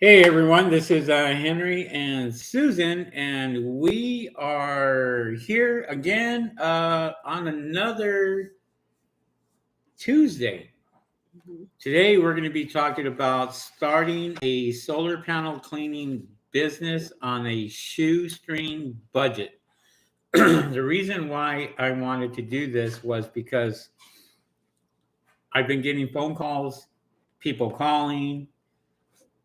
Hey everyone, this is Henry and Susan, and we are here again on another Tuesday. Mhm. Today we're going to be talking about starting a solar panel cleaning business on a shoestring budget. The reason why I wanted to do this was because I've been getting phone calls, people calling,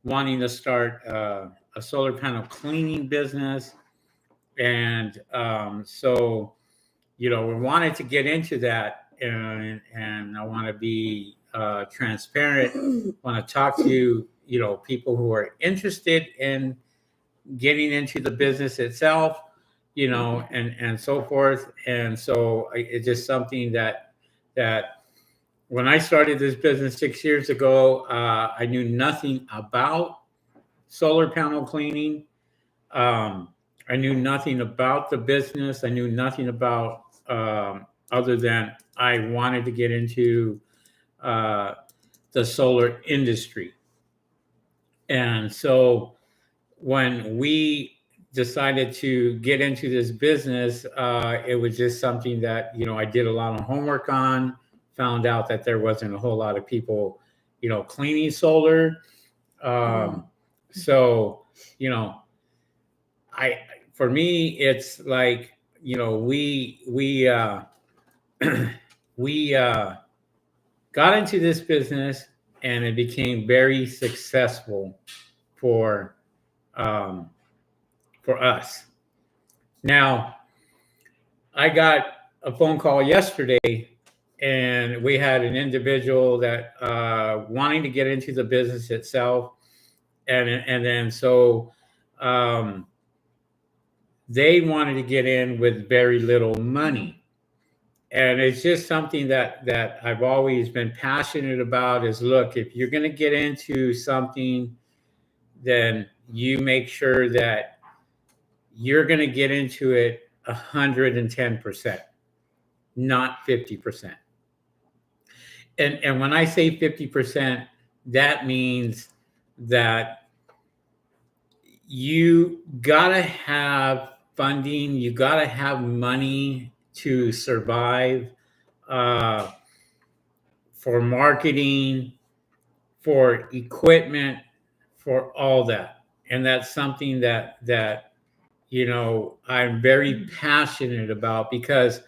wanting to start a solar panel cleaning business. And so, we wanted to get into that, and I want to be transparent. Want to talk to people who are interested in getting into the business itself, and so forth. And so it's just something that when I started this business 6 years ago, I knew nothing about solar panel cleaning. um, I knew nothing about the business. I knew nothing about other than I wanted to get into uh, the solar industry. And so when we decided to get into this business, it was just something that I did a lot of homework on. Found out that there wasn't a whole lot of people, cleaning solar. Um, so you know I for me it's like we we got into this business and it became very successful for um, for us. Now I got a phone call yesterday, and we had an individual that wanting to get into the business itself, and then so um, they wanted to get in with very little money. And it's just something that I've always been passionate about is, look, if you're going to get into something, then you make sure that you're going to get into it 110%, not 50%. And when I say 50%, that means that you got to have funding, you got to have money to survive, uh, for marketing, for equipment, for all that. And that's something that I'm very passionate about because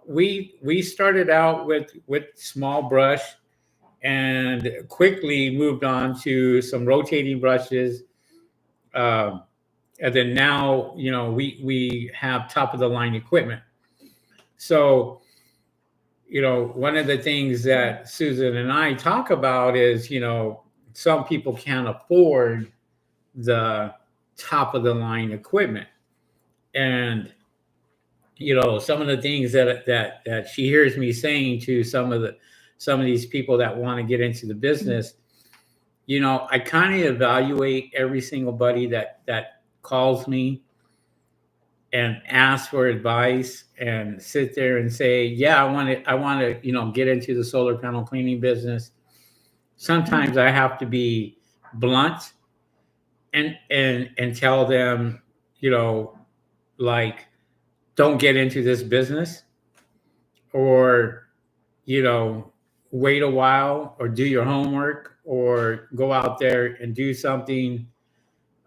we started out with small brush and quickly moved on to some rotating brushes. um, and then now we have top of the line equipment. So one of the things that Susan and I talk about is, some people can't afford the top of the line equipment. And, some of the things that she hears me saying to some of these people that want to get into the business, I kind of evaluate every single buddy that calls me and ask for advice and sit there and say, yeah, I want to, get into the solar panel cleaning business. Sometimes I have to be blunt and tell them, you know, like, don't get into this business, or, you know, wait a while, or do your homework, or go out there and do something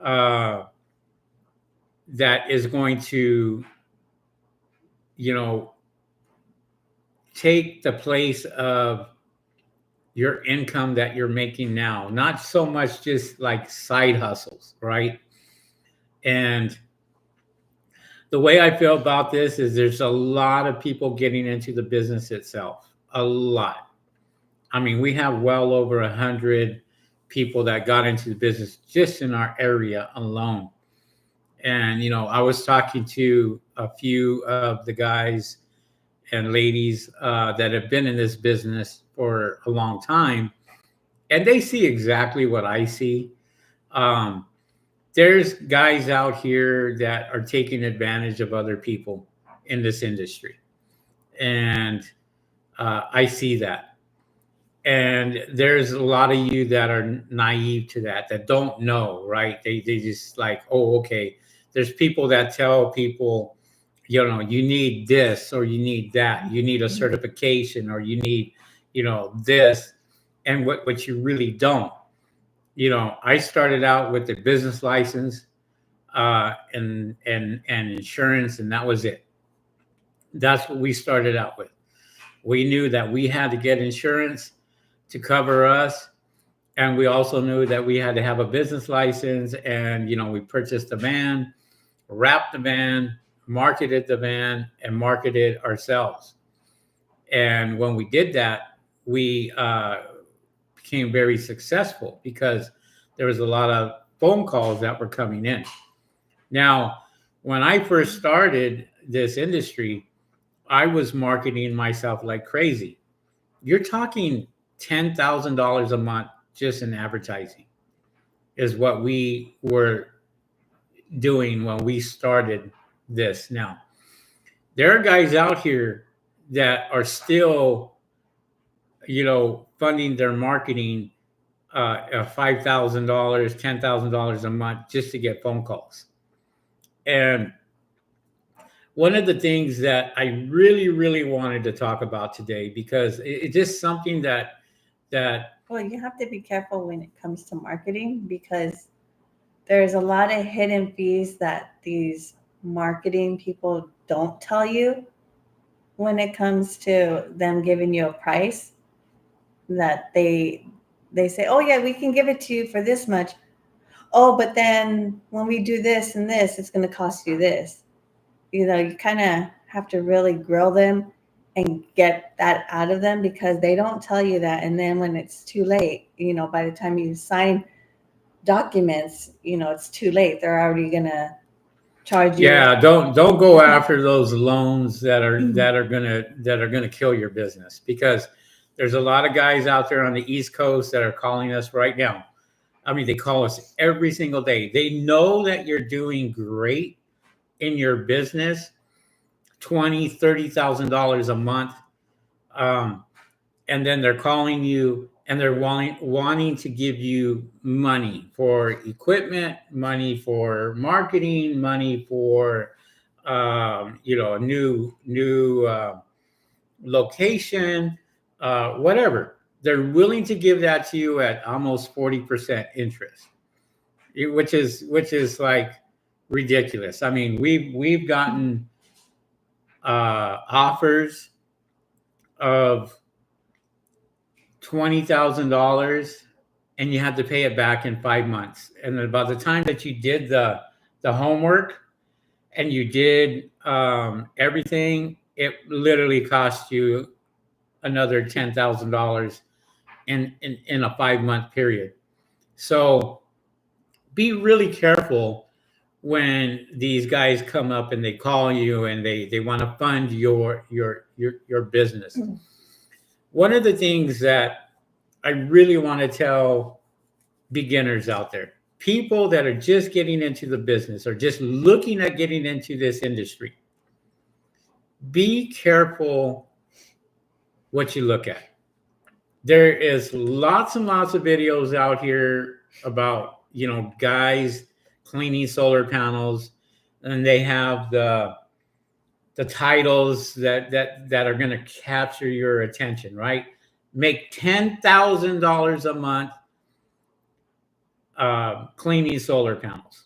uh, that is going to, you know, take the place of your income that you're making now. Not so much just like side hustles, right? And the way I feel about this is there's a lot of people getting into the business itself. A lot. I mean, we have well over 100 people that got into the business just in our area alone. And I was talking to a few of the guys and ladies that have been in this business for a long time, and they see exactly what I see. Um, there's guys out here that are taking advantage of other people in this industry, and I see that. And there's a lot of you that are naive to that, that don't know, right? They just like, oh, okay. There's people that tell people, you need this or you need that. You need a certification or you need, this. And what you really don't. I started out with the business license and insurance, and that was it. That's what we started out with. We knew that we had to get insurance to cover us, and we also knew that we had to have a business license. And we purchased the van, wrapped the van, marketed the van, and marketed ourselves. And when we did that, we became very successful because there was a lot of phone calls that were coming in. Now, when I first started this industry, I was marketing myself like crazy. You're talking $10,000 a month just in advertising is what we were doing when we started this. Now, there are guys out here that are still, funding their marketing $5,000, $10,000 a month just to get phone calls. And one of the things that I really, really wanted to talk about today, because it's just something that well, you have to be careful when it comes to marketing, because there's a lot of hidden fees that these marketing people don't tell you when it comes to them giving you a price, that they say, oh yeah, we can give it to you for this much. Oh, but then when we do this and this, it's going to cost you this. You kind of have to really grill them and get that out of them, because they don't tell you that. And then when it's too late, by the time you sign documents, it's too late. They're already going to charge you. Yeah, don't go after those loans that are gonna kill your business, because there's a lot of guys out there on the East Coast that are calling us right now. I mean, they call us every single day. They know that you're doing great in your business, $20,000, $30,000 a month, and then they're calling you and they're wanting to give you money for equipment, money for marketing, money for a new location, whatever. They're willing to give that to you at almost 40% interest, which is like ridiculous. I mean, we've gotten offers of $20,000, and you have to pay it back in 5 months. And then by the time that you did the homework and you did everything, it literally cost you another $10,000 in a 5-month period. So be really careful when these guys come up and they call you and they want to fund your business. Mm-hmm. One of the things that I really want to tell beginners out there, people that are just getting into the business or just looking at getting into this industry, be careful what you look at. There is lots and lots of videos out here about, guys cleaning solar panels, and they have the titles that are going to capture your attention, right? Make $10,000 a month cleaning solar panels.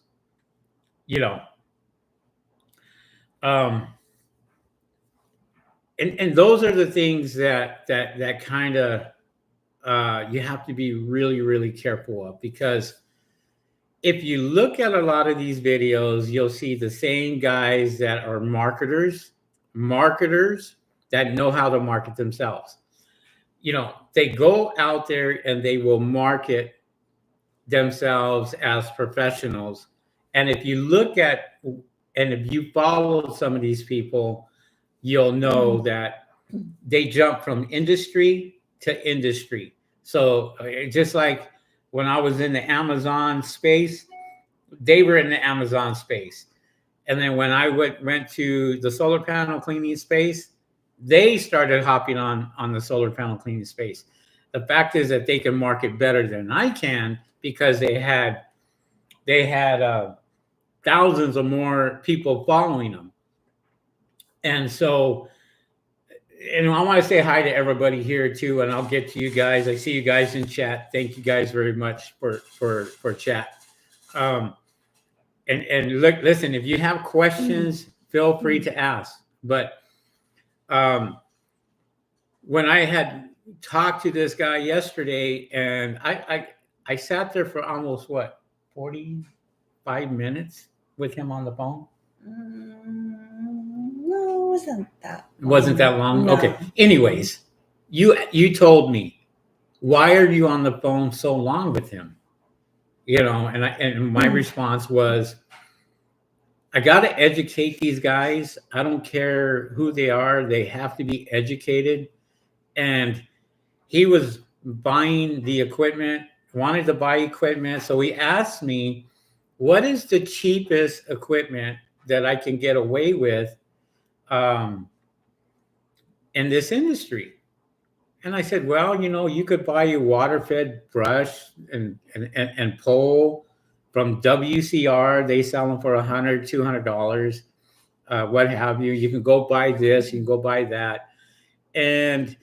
And those are the things that kind of you have to be really, really careful of, because if you look at a lot of these videos, you'll see the same guys that are marketers that know how to market themselves. They go out there and they will market themselves as professionals. And if you look at, and if you follow some of these people, you'll know that they jump from industry to industry. So just like when I was in the Amazon space, they were in the Amazon space. And then when I went to the solar panel cleaning space, they started hopping on the solar panel cleaning space. The fact is that they can market better than I can because they had thousands of more people following them. And so, and I want to say hi to everybody here too, and I'll get to you guys. I see you guys in chat. Thank you guys very much for chat. And look, listen, if you have questions, feel free to ask. But when I had talked to this guy yesterday, and I sat there for almost 45 minutes with him on the phone. No, it wasn't that It wasn't that long. No. Okay. Anyways, you told me, why are you on the phone so long with him? And my response was, I got to educate these guys. I don't care who they are. They have to be educated. And he was buying the equipment, wanted to buy equipment. So he asked me, what is the cheapest equipment that I can get away with in this industry? And I said, well, you could buy a water-fed brush and pole from WCR. They sell them for $100, $200, what have you. You can go buy this, you can go buy that. And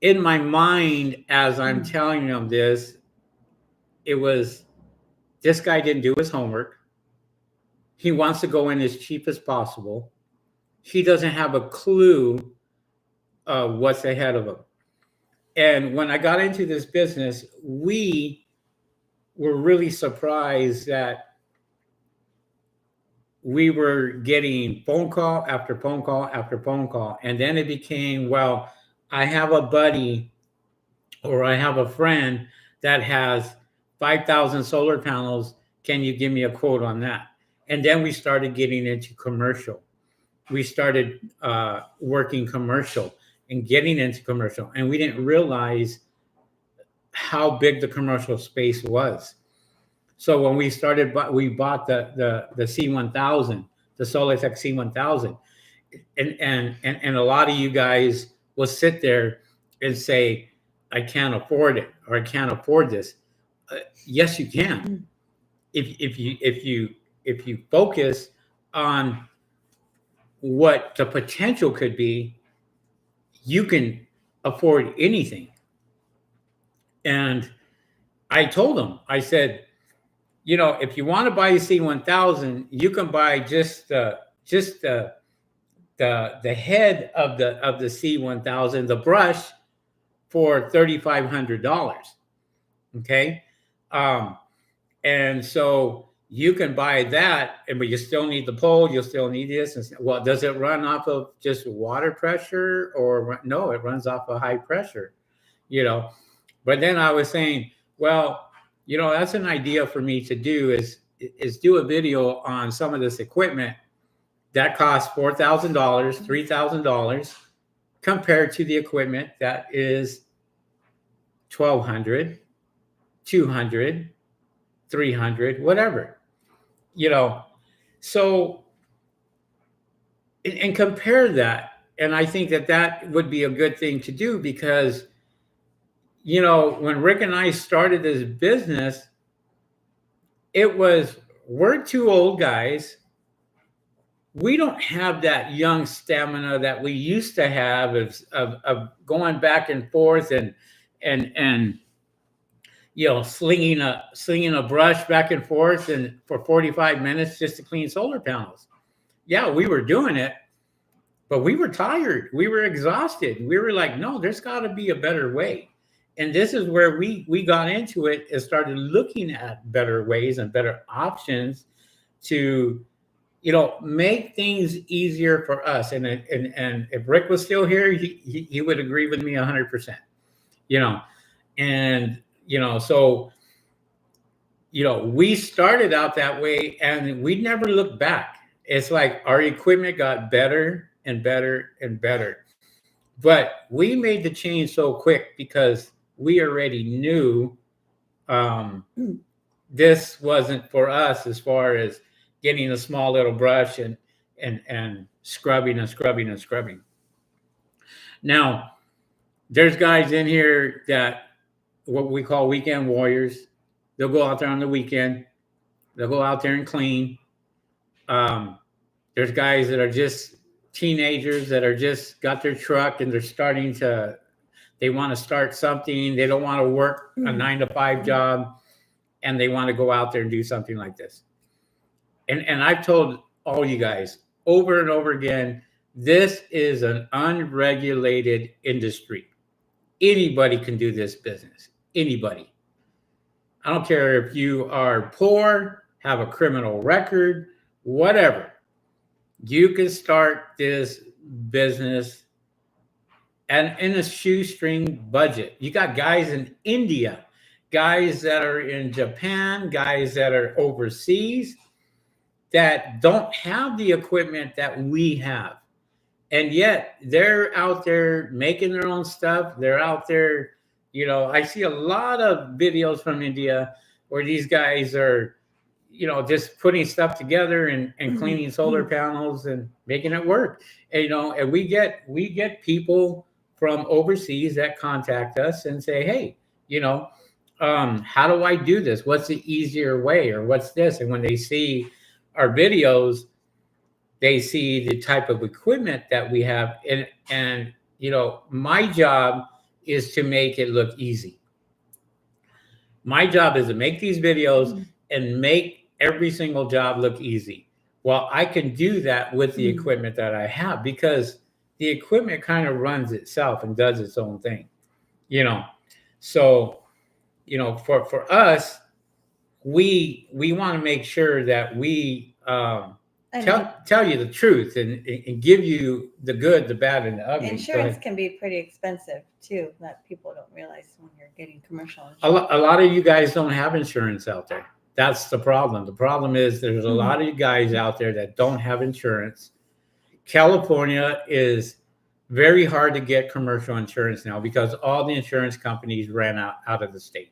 in my mind, as I'm telling them this, it was, this guy didn't do his homework. He wants to go in as cheap as possible. He doesn't have a clue what's ahead of him. And when I got into this business, we were really surprised that we were getting phone call after phone call after phone call. And then it became, well, I have a buddy or I have a friend that has 5,000 solar panels. Can you give me a quote on that? And then we started getting into commercial. We started working commercial and getting into commercial. And we didn't realize how big the commercial space was. So when we started, we bought the C1000, the Solitech C1000. And a lot of you guys will sit there and say, I can't afford it, or I can't afford this. Yes, you can. If you focus on what the potential could be, you can afford anything. And I told them, I said, if you want to buy a C1000, you can buy just the head of the C1000, the brush, for $3,500. Okay, and so you can buy that, but you still need the pole, you'll still need this. And well, does it run off of just water pressure, or no? It runs off of high pressure, But then I was saying, well, that's an idea for me to do is do a video on some of this equipment that costs $4,000, $3,000, compared to the equipment that is $1,200, $200, $300, whatever, So, and compare that. And I think that would be a good thing to do because, when Rick and I started this business, we're two old guys. We don't have that young stamina that we used to have of going back and forth and slinging a brush back and forth and for 45 minutes just to clean solar panels. Yeah, we were doing it, but we were tired. We were exhausted. We were like, no, there's got to be a better way. And this is where we got into it and started looking at better ways and better options to make things easier for us. And if Rick was still here, he would agree with me 100%, and, so, we started out that way and we never looked back. It's like our equipment got better and better and better, but we made the change so quick because we already knew this wasn't for us as far as getting a small little brush and scrubbing and scrubbing and scrubbing. Now, there's guys in here that what we call weekend warriors. They'll go out there on the weekend. They'll go out there and clean. There's guys that are just teenagers that are just got their truck and they want to start something. They don't want to work a 9 to 5 job, and they want to go out there and do something like this. And I've told all you guys over and over again, this is an unregulated industry. Anybody can do this business. Anybody. I don't care if you are poor, have a criminal record, whatever. You can start this business and in a shoestring budget. You got guys in India, guys that are in Japan, guys that are overseas that don't have the equipment that we have. And yet they're out there making their own stuff. They're out there, I see a lot of videos from India where these guys are, just putting stuff together and cleaning solar panels and making it work. And, and we get people from overseas that contact us and say, hey, how do I do this? What's the easier way, or what's this? And when they see our videos, they see the type of equipment that we have. And my job is to make it look easy. My job is to make these videos and make every single job look easy. Well, I can do that with the equipment that I have, because the equipment kind of runs itself and does its own thing, So, for us, we want to make sure that we tell you the truth and give you the good, the bad, and the ugly. Insurance can be pretty expensive too, that people don't realize when you're getting commercial insurance. A lot of you guys don't have insurance out there. That's the problem. The problem is there's a lot of you guys out there that don't have insurance. California is very hard to get commercial insurance now because all the insurance companies ran out of the state.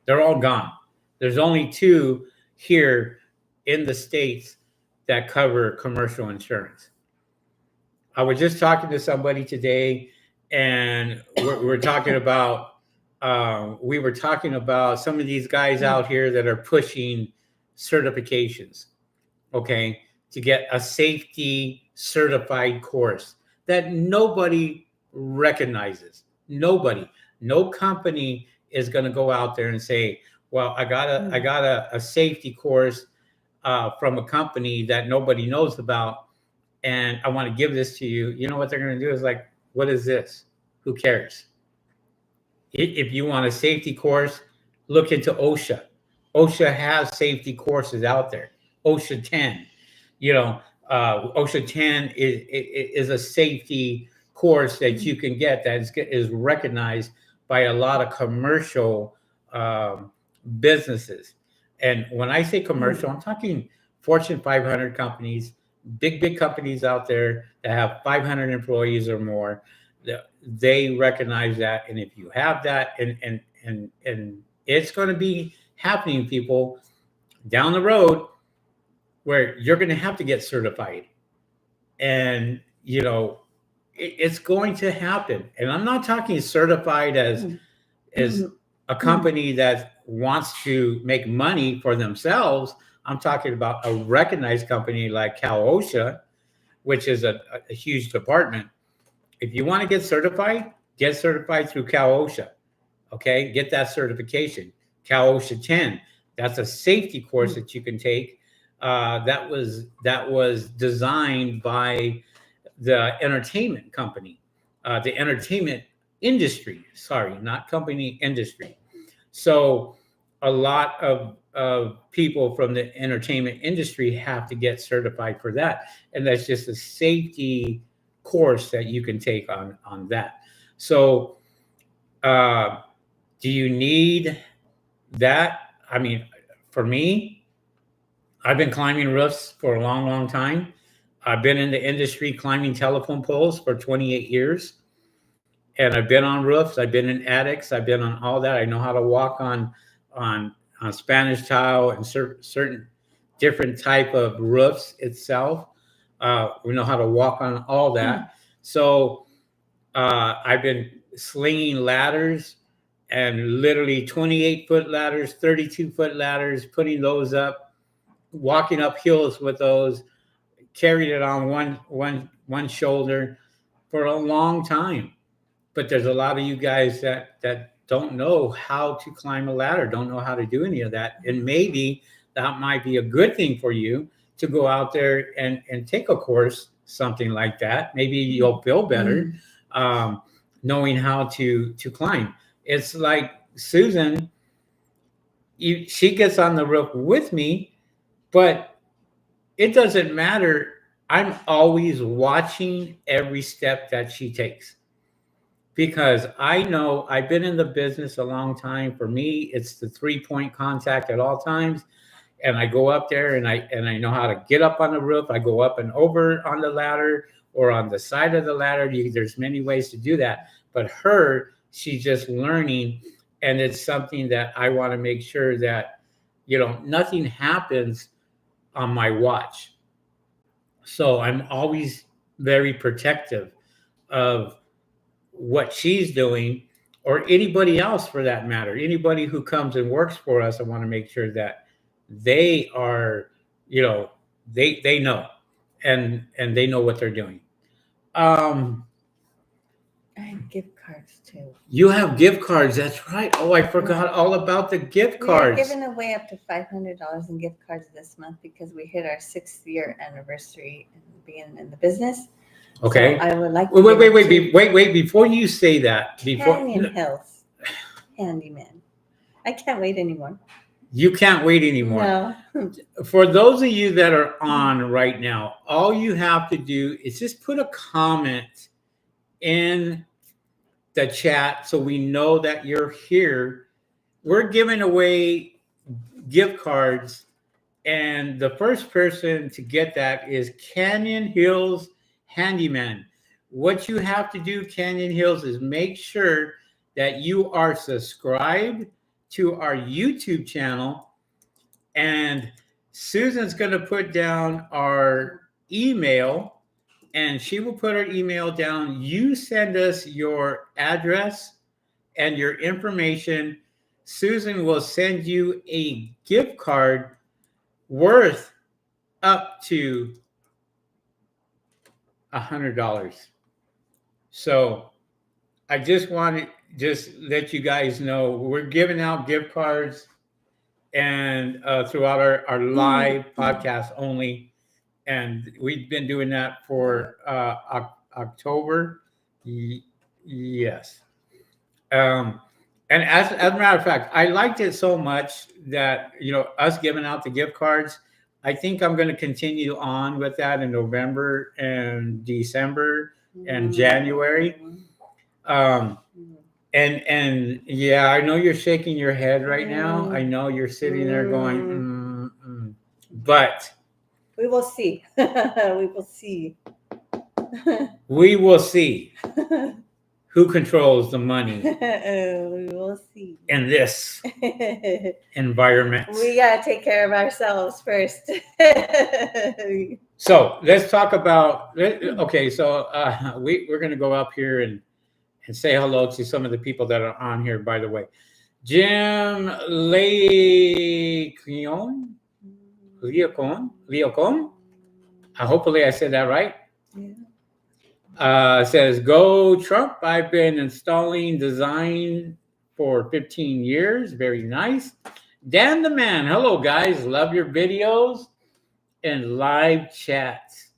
They're all gone. There's only 2 here in the States that cover commercial insurance. I was just talking to somebody today, and we're talking about some of these guys out here that are pushing certifications, okay, to get a safety certified course that nobody recognizes. Nobody, no company is going to go out there and say, well, I got a safety course from a company that nobody knows about, and I want to give this to you. You know what they're going to do is like, what is this? Who cares? If you want a safety course, look into OSHA. OSHA has safety courses out there. OSHA 10, OSHA 10 is a safety course that you can get that is recognized by a lot of commercial businesses. And when I say commercial, I'm talking Fortune 500 companies, big companies out there that have 500 employees or more. They recognize that. And if you have that, and it's going to be happening, people, down the road where you're going to have to get certified. And, it's going to happen. And I'm not talking certified as a company that wants to make money for themselves. I'm talking about a recognized company like Cal OSHA, which is a huge department. If you want to get certified through Cal OSHA. Okay, get that certification. Cal OSHA 10. That's a safety course that you can take. That was designed by the entertainment company, the entertainment industry. Sorry, not company, industry. So a lot of people from the entertainment industry have to get certified for that, and that's just a safety course that you can take on that. So, do you need that? I mean, for me, I've been climbing roofs for a long time. I've been in the industry climbing telephone poles for 28 years. And I've been on roofs. I've been in attics. I've been on all that. I know how to walk on Spanish tile and certain different type of roofs itself. We know how to walk on all that. So I've been slinging ladders and literally 28-foot ladders, 32-foot ladders, putting those up, walking up hills with those, carried it on one shoulder for a long time. But there's a lot of you guys that don't know how to climb a ladder, don't know how to do any of that. And maybe that might be a good thing for you to go out there and take a course, something like that. Maybe you'll feel better knowing how to climb. It's like Susan, she gets on the roof with me, but it doesn't matter. I'm always watching every step that she takes, because I know I've been in the business a long time. For me, it's the 3-point contact at all times. And I go up there and I know how to get up on the roof. I go up and over on the ladder or on the side of the ladder. There's many ways to do that. But she's just learning. And it's something that I want to make sure that, nothing happens on my watch. So I'm always very protective of what she's doing, or anybody else for that matter. Anybody who comes and works for us, I want to make sure that they are, they know, and they know what they're doing. I have gift cards too. You have gift cards. That's right. Oh, I forgot all about the gift cards. We're giving away up to $500 in gift cards this month because we hit our 6th-year anniversary and being in the business. Okay. So I would like to wait. Before you say that, Canyon Hills Handyman. I can't wait anymore. You can't wait anymore. No. For those of you that are on right now, all you have to do is just put a comment in the chat so we know that you're here. We're giving away gift cards, and the first person to get that is Canyon Hills Handyman. What you have to do, Canyon Hills, is make sure that you are subscribed to our YouTube channel, and Susan's going to put down our email, and she will put our email down. You send us your address and your information. Susan will send you a gift card worth up to $100. So I just want to let you guys know we're giving out gift cards and throughout our live podcast only. And we've been doing that for October. Yes. And as a matter of fact, I liked it so much that, us giving out the gift cards, I think I'm going to continue on with that in November and December and January. And yeah, I know you're shaking your head right now. I know you're sitting there going, but we will see. We will see. We will see who controls the money. We will see. In this environment. We got to take care of ourselves first. So let's talk about, okay, so we're going to go up here and say hello to some of the people that are on here, by the way. Jim Leacon. Hopefully I said that right. Yeah. Says, go Trump. I've been installing design for 15 years. Very nice. Dan the Man. Hello, guys. Love your videos and live chats.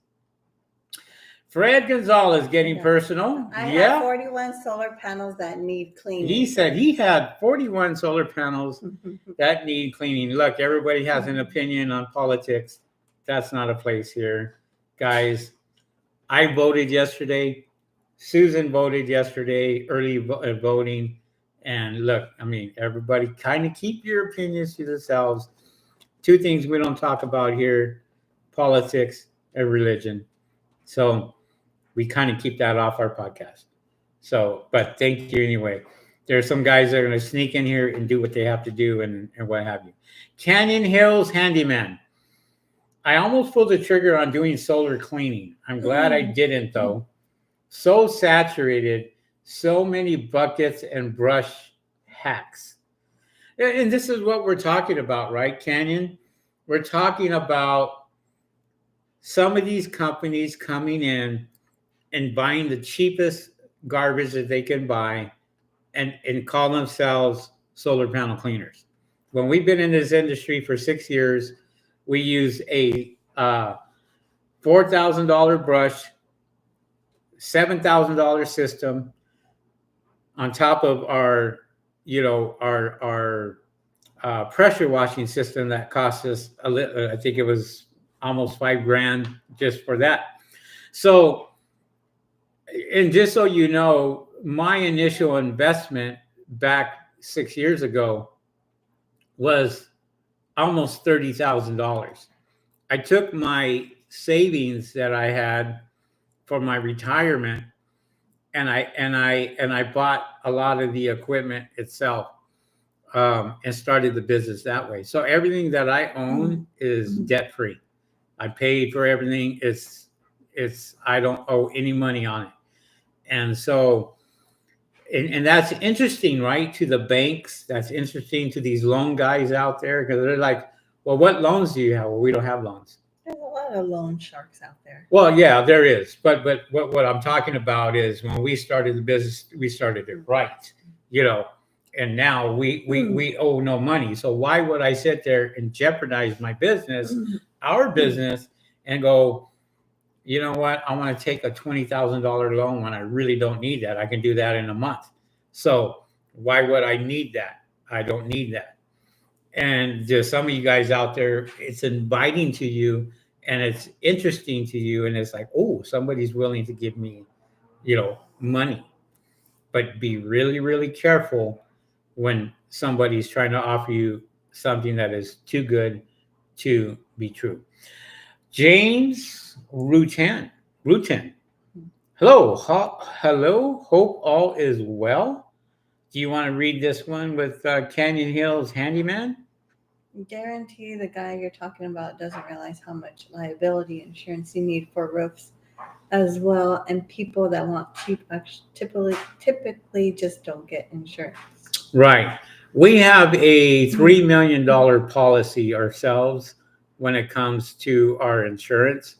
Fred Gonzalez getting personal. I have 41 solar panels that need cleaning. He said he had 41 solar panels that need cleaning. Look, everybody has an opinion on politics. That's not a place here. Guys, I voted yesterday. Susan voted yesterday, early voting. And look, I mean, everybody kind of keep your opinions to themselves. Two things we don't talk about here, politics and religion. So we kind of keep that off our podcast. So, but thank you anyway. There are some guys that are going to sneak in here and do what they have to do and what have you. Canyon Hills Handyman. I almost pulled the trigger on doing solar cleaning. I'm glad I didn't, though. So saturated, so many buckets and brush tax. And this is what we're talking about, right, Canyon? We're talking about some of these companies coming in and buying the cheapest garbage that they can buy and call themselves solar panel cleaners. When we've been in this industry for 6 years, we use a $4,000 brush, $7,000 system on top of our, our pressure washing system that cost us I think it was almost $5,000 just for that. So, and just so you know, my initial investment back 6 years ago was almost $30,000. I took my savings that I had for my retirement and I bought a lot of the equipment itself, and started the business that way. So everything that I own is debt free. I paid for everything. It's I don't owe any money on it. And so and that's interesting, right? To the banks, that's interesting to these loan guys out there because they're like, well, what loans do you have? Well, we don't have loans. There's a lot of loan sharks out there. Well, yeah, there is. But what I'm talking about is when we started the business, we started it right, and now we owe no money. So why would I sit there and jeopardize my business, our business, and go, you know what? I want to take a $20,000 loan when I really don't need that. I can do that in a month. So why would I need that? I don't need that. And just some of you guys out there, it's inviting to you and it's interesting to you. And it's like, oh, somebody's willing to give me, money. But be really, really careful when somebody's trying to offer you something that is too good to be true. James Rutan. Hello. Hello. Hope all is well. Do you want to read this one with Canyon Hills Handyman? Guarantee the guy you're talking about doesn't realize how much liability insurance you need for roofs as well, and people that want cheap typically just don't get insurance. Right. We have a $3 million policy ourselves when it comes to our insurance.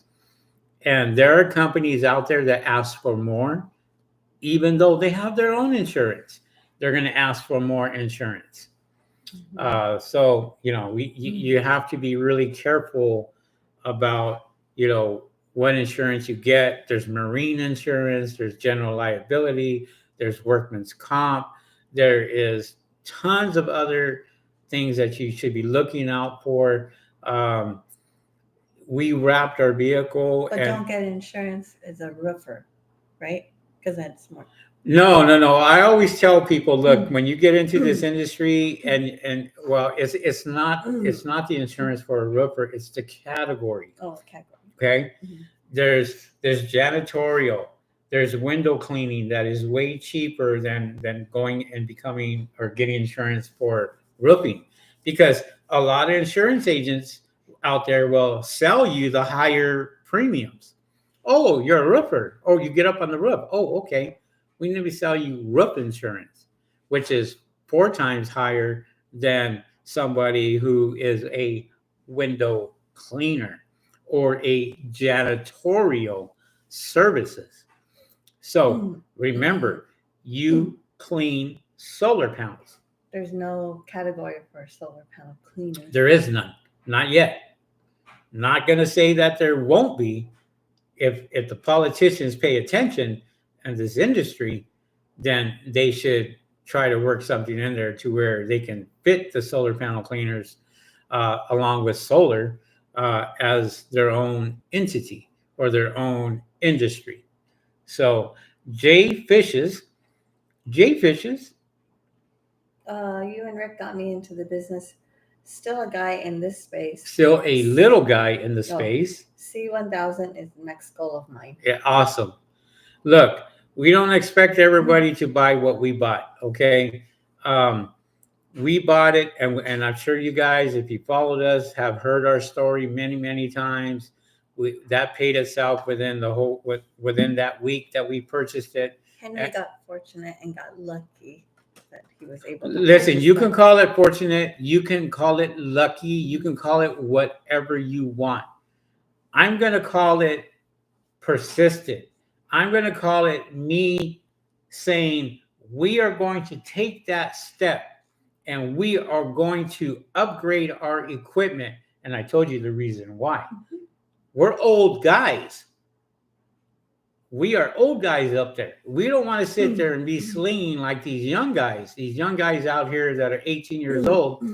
And there are companies out there that ask for more, even though they have their own insurance. They're going to ask for more insurance. So, you have to be really careful about, what insurance you get. There's marine insurance, there's general liability, there's workman's comp. There is tons of other things that you should be looking out for. We wrapped our vehicle. But don't get insurance as a roofer, right? Because that's more. No. I always tell people, look, when you get into this industry, and well, it's not the insurance for a roofer, it's the category. Oh, category. Okay. There's janitorial, there's window cleaning that is way cheaper than going and becoming or getting insurance for roofing, because a lot of insurance agents out there will sell you the higher premiums. Oh, you're a roofer. Oh, you get up on the roof. Oh, okay. We need to sell you roof insurance, which is 4 times higher than somebody who is a window cleaner or a janitorial services. So remember, you clean solar panels. There's no category for solar panel cleaners. There is none. Not yet. Not going to say that there won't be. If the politicians pay attention in this industry, then they should try to work something in there to where they can fit the solar panel cleaners along with solar as their own entity or their own industry. So Jay Fishes, you and Rick got me into the business. Still a guy in this space. Still a little guy in the space. C1000 is the next goal of mine. Yeah, awesome. Look, we don't expect everybody to buy what we bought, okay? We bought it, and I'm sure you guys, if you followed us, have heard our story many, many times. That paid itself within that week that we purchased it. Henry got fortunate and got lucky. that he was able to Listen, purchase you them. can call it fortunate, you can call it lucky, you can call it whatever you want. I'm going to call it persistent. I'm going to call it me saying, we are going to take that step and we are going to upgrade our equipment. And I told you the reason why. Mhm. We're old guys. We are old guys up there. We don't want to sit there and be slinging like these young guys out here that are 18 years old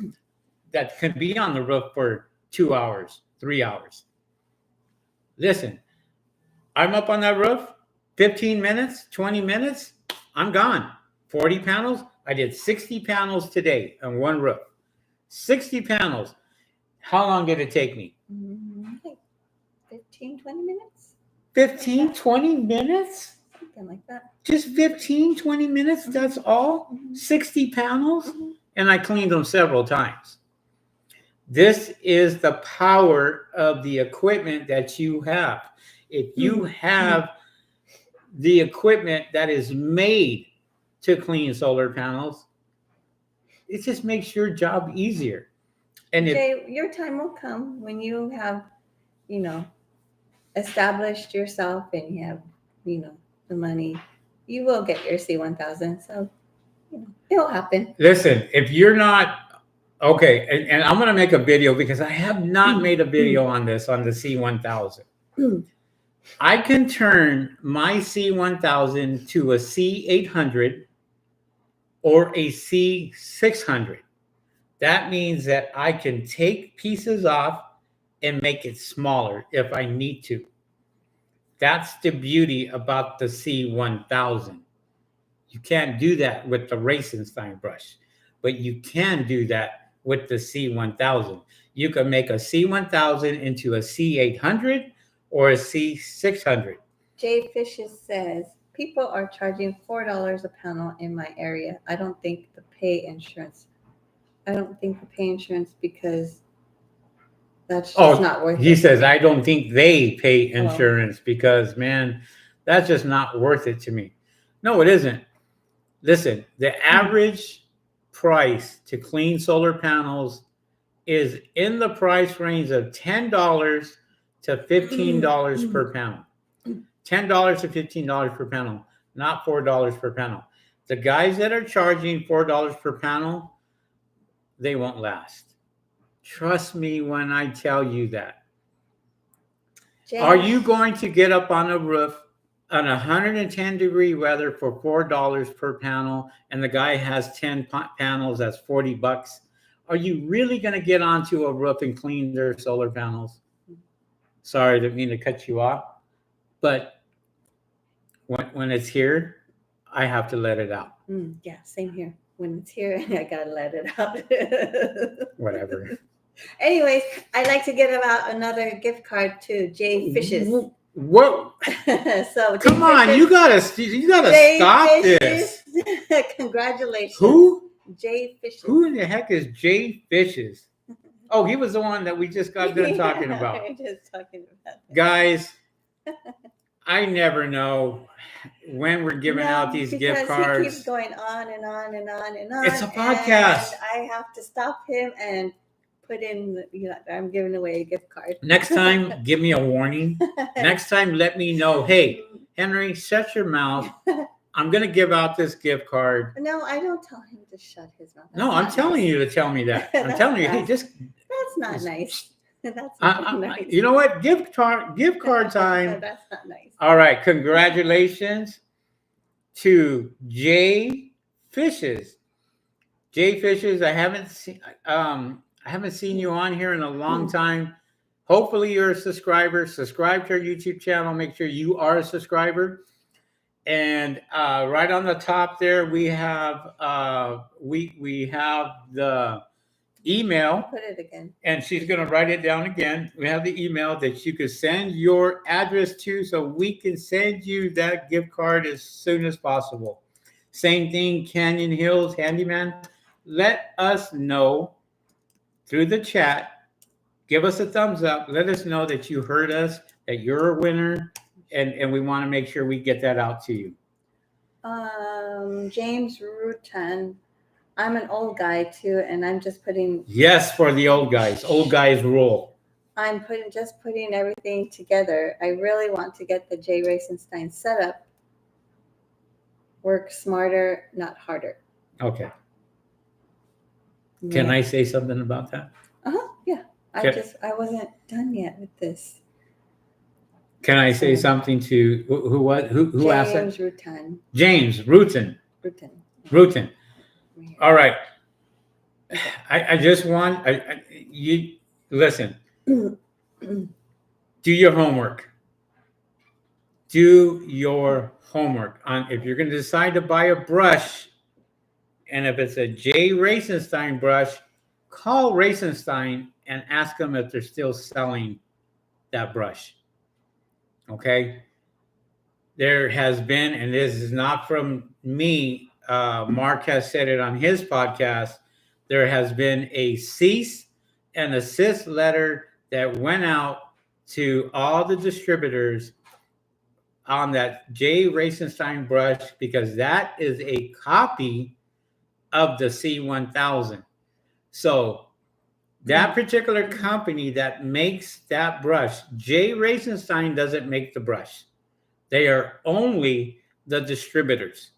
that can be on the roof for 2 hours, 3 hours. Listen, I'm up on that roof, 15 minutes, 20 minutes, I'm gone. 40 panels, I did 60 panels today on one roof. 60 panels. How long did it take me? Like 15, 20 minutes? 15, 20 minutes? Something like that. Just 15, 20 minutes, that's all? 60 panels? And I cleaned them several times. This is the power of the equipment that you have. If you have the equipment that is made to clean solar panels, it just makes your job easier. And Jay, your time will come when you have, established yourself and you have, the money. You will get your C1000. So, it'll happen. listen, if you're not okay, and I'm going to make a video because I have not made a video on this on the C1000. I can turn my C1000 to a C800 or a C600. That means that I can take pieces off and make it smaller if I need to. That's the beauty about the C1000. You can't do that with the Racenstein brush, but you can do that with the C1000. You can make a C1000 into a C800 or a C600. Jay Fishes says, people are charging $4 a panel in my area. I don't think the pay insurance because that's just not worth it. He says, I don't think they pay insurance because, man, that's just not worth it to me. No, it isn't. Listen, the average price to clean solar panels is in the price range of $10 to $15 per panel. $10 to $15 per panel, not $4 per panel. The guys that are charging $4 per panel, they won't last. Trust me when I tell you that. James, are you going to get up on a roof on 110-degree weather for $4 per panel and the guy has 10 panels, that's $40? Are you really going to get onto a roof and clean their solar panels? Sorry, I didn't mean to cut you off. But when it's here, I have to let it out. Yeah, same here. When it's here, I got to let it out. Whatever. Anyways, I'd like to give out another gift card to Jay Fishes. What? So come on, Fishes, you gotta Jay stop Fishes. This. Congratulations. Who? Jay Fishes. Who in the heck is Jay Fishes? Oh, he was the one that we just got done talking about. Just talking about that. Guys, I never know when we're giving out these gift cards. He keeps going on and on and on and on. It's a podcast. I have to stop him and put in, I'm giving away a gift card. Next time, give me a warning. Next time, let me know. Hey, Henry, shut your mouth. I'm going to give out this gift card. No, I don't tell him to shut his mouth. No, I'm telling you to tell me that. I'm telling you, hey, just. That's not nice. That's not nice. You know what? Gift card time. That's not nice. All right. Congratulations to Jay Fishes. Jay Fishes, I haven't seen you on here in a long time. Hopefully you're a subscriber. Subscribe to our YouTube channel. Make sure you are a subscriber. And right on the top there, we have we have the email. Put it again. And she's going to write it down again. We have the email that you can send your address to so we can send you that gift card as soon as possible. Same thing, Canyon Hills Handyman. Let us know through the chat. Give us a thumbs up. Let us know that you heard us, that you're a winner, and we want to make sure we get that out to you. James Rutan I'm an old guy too, and I'm just putting Yes, for the old guys. Old guys rule. just putting everything together. I really want to get the Jay Racenstein setup. Work smarter, not harder. Okay. Can I say something about that? Yeah. Okay. I wasn't done yet with this. Can I say something to who asked that? James Rutan. James Rutan. Rutan. Rutan. Yeah. All right. Okay. I just want you listen. Do your homework. Do your homework on if you're going to decide to buy a brush, and if it's a J. Racenstein brush, call Racenstein and ask them if they're still selling that brush. Okay. There has been, and this is not from me, Mark has said it on his podcast, there has been a cease and assist letter that went out to all the distributors on that J. Racenstein brush because that is a copy of the C1000. So that particular company that makes that brush, J. Racenstein doesn't make the brush. They are only the distributors.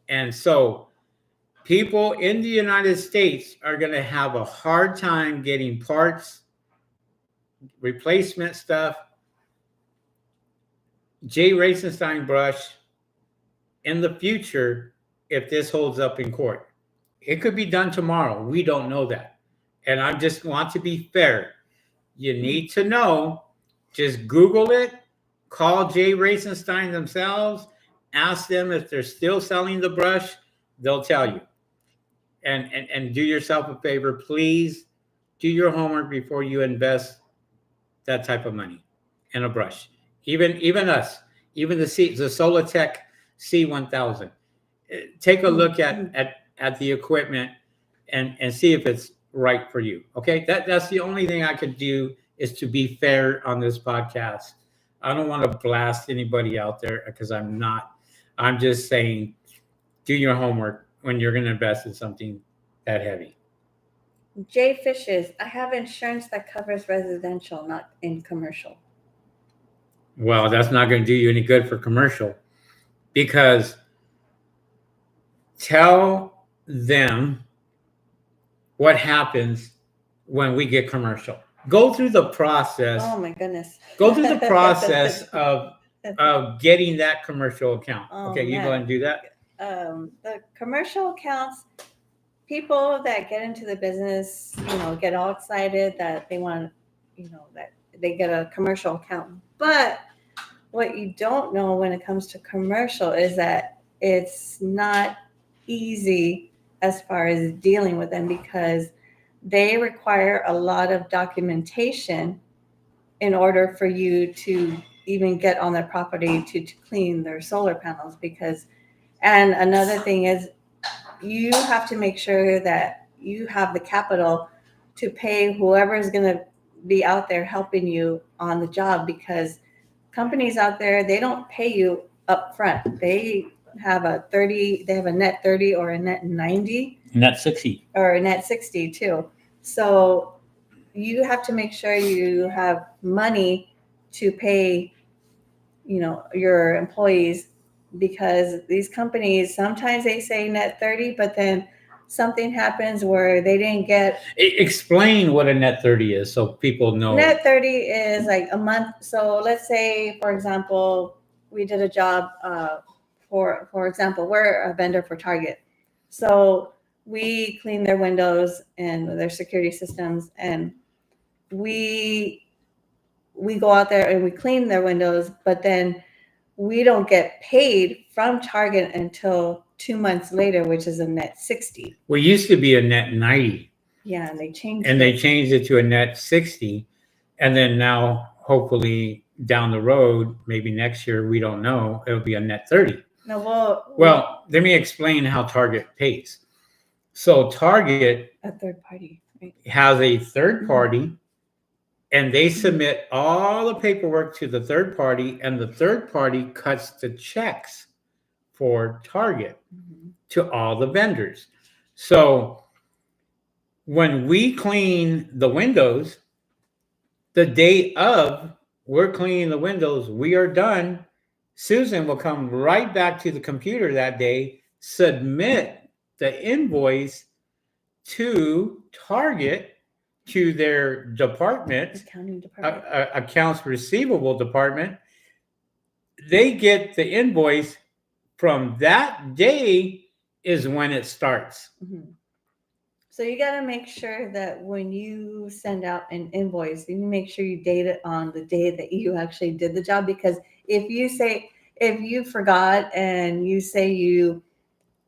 And so people in the United States are going to have a hard time getting parts, replacement stuff. J. Racenstein brush in the future, if this holds up in court, it could be done tomorrow. We don't know that. And I just want to be fair. You need to know, just Google it, call J. Racenstein themselves, ask them if they're still selling the brush, they'll tell you. And do yourself a favor, please do your homework before you invest that type of money in a brush. Even us, even the Solitech C1000. Take a look at the equipment and see if it's right for you. Okay, that's the only thing I could do is to be fair on this podcast. I don't want to blast anybody out there because I'm not. I'm just saying, do your homework when you're going to invest in something that heavy. Jay Fishes, I have insurance that covers residential, not in commercial. Well, that's not going to do you any good for commercial because tell them what happens when we get commercial. Go through the process. Oh my goodness. Go through the process of getting that commercial account. Oh, okay, you man. go ahead and do that. The commercial accounts, people that get into the business, get all excited that they want, that they get a commercial account. But what you don't know when it comes to commercial is that it's not easy as far as dealing with them because they require a lot of documentation in order for you to even get on their property to clean their solar panels and another thing is you have to make sure that you have the capital to pay whoever is going to be out there helping you on the job because companies out there, they don't pay you up front. They have a net 30 or a net 90. Net 60. Or a net 60 too. So you have to make sure you have money to pay, your employees because these companies, sometimes they say net 30, but then something happens where they didn't get. Explain what a net 30 is so people know. Net 30 is like a month. So let's say, for example, we did a job for example, we're a vendor for Target. So we clean their windows and their security systems and we go out there and we clean their windows, but then we don't get paid from Target until 2 months later, which is a net 60. Well, it used to be a net 90. Yeah, and they changed it. And they changed it to a net 60. And then now, hopefully, down the road, maybe next year, we don't know, it'll be a net 30. No, well, let me explain how Target pays. So Target, a third party, right, has a third party, and they submit all the paperwork to the third party, and the third party cuts the checks for Target to all the vendors. So when we clean the windows, the day of we're cleaning the windows, we are done. Susan will come right back to the computer that day, submit the invoice to Target, to their department, Accounting department. accounts receivable department. They get the invoice from that day is when it starts. Mhm. So you got to make sure that when you send out an invoice, you make sure you date it on the day that you actually did the job. Because if you forgot and you say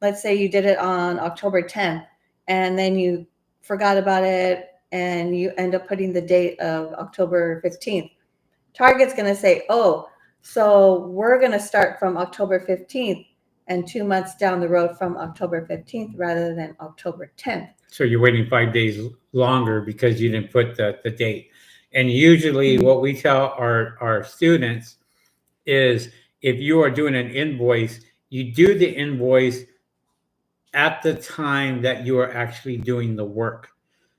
let's say you did it on October 10th and then you forgot about it and you end up putting the date of October 15th, Target's going to say, oh, so we're going to start from October 15th and 2 months down the road from October 15th rather than October 10th. So you're waiting 5 days longer because you didn't put the date. And usually what we tell our students is if you are doing an invoice, you do the invoice at the time that you are actually doing the work.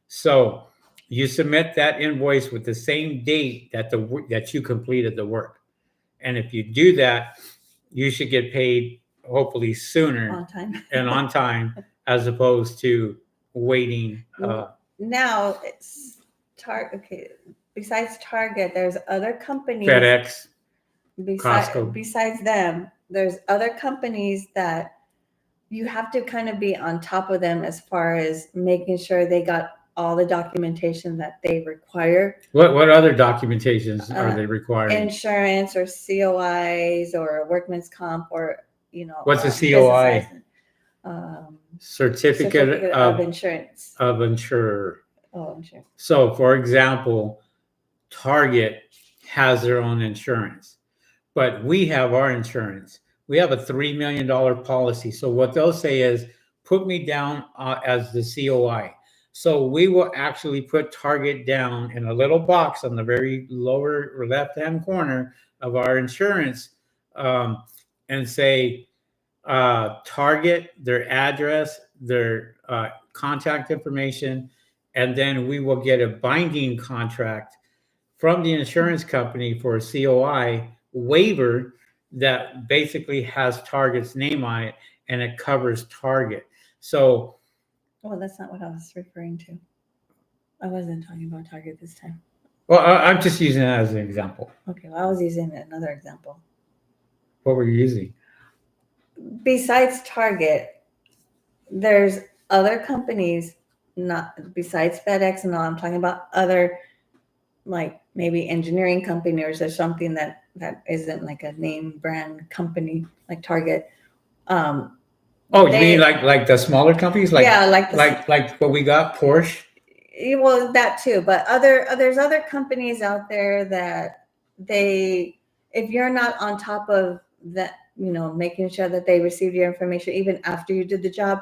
So you submit that invoice with the same date that you completed the work. And if you do that, you should get paid hopefully sooner On time. and on time as opposed to waiting. Now it's okay. Besides Target, there's other companies. FedEx, Besides, Costco. besides them, there's other companies that you have to kind of be on top of them as far as making sure they got all the documentation that they require. What other documentations are they requiring? Insurance or COIs or workman's comp or What's a COI? Certificate of insurance. Of insurer. Oh, insurance. So, for example, Target has their own insurance, but we have our insurance. We have a $3 million policy. So what they'll say is, put me down as the COI. So we will actually put Target down in a little box on the very lower left-hand corner of our insurance, and say Target, their address, their contact information, and then we will get a binding contract from the insurance company for a COI waiver that basically has Target's name on it and it covers Target. So, well, that's not what I was referring to. I wasn't talking about Target this time. Well, I'm just using that as an example. Okay, well, I was using another example. What were you using? Besides Target, there's other companies, not besides FedEx and all. I'm talking about other, like maybe engineering companies or something that isn't like a name brand company like Target. Oh, you mean like the smaller companies, like like what we got, Porsche? Well, that too, but there's other companies out there that if you're not on top of that, making sure that they receive your information even after you did the job,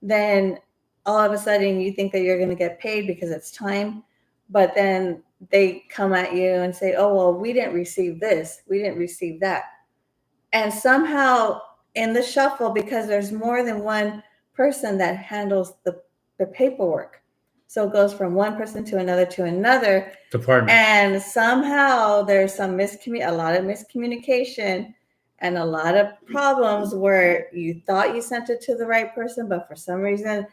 then all of a sudden you think that you're going to get paid because it's time, but then they come at you and say, oh, well, we didn't receive this, we didn't receive that. And somehow in the shuffle, because there's more than one person that handles the paperwork. So it goes from one person to another department. And somehow there's a lot of miscommunication and a lot of problems where you thought you sent it to the right person, but for some reason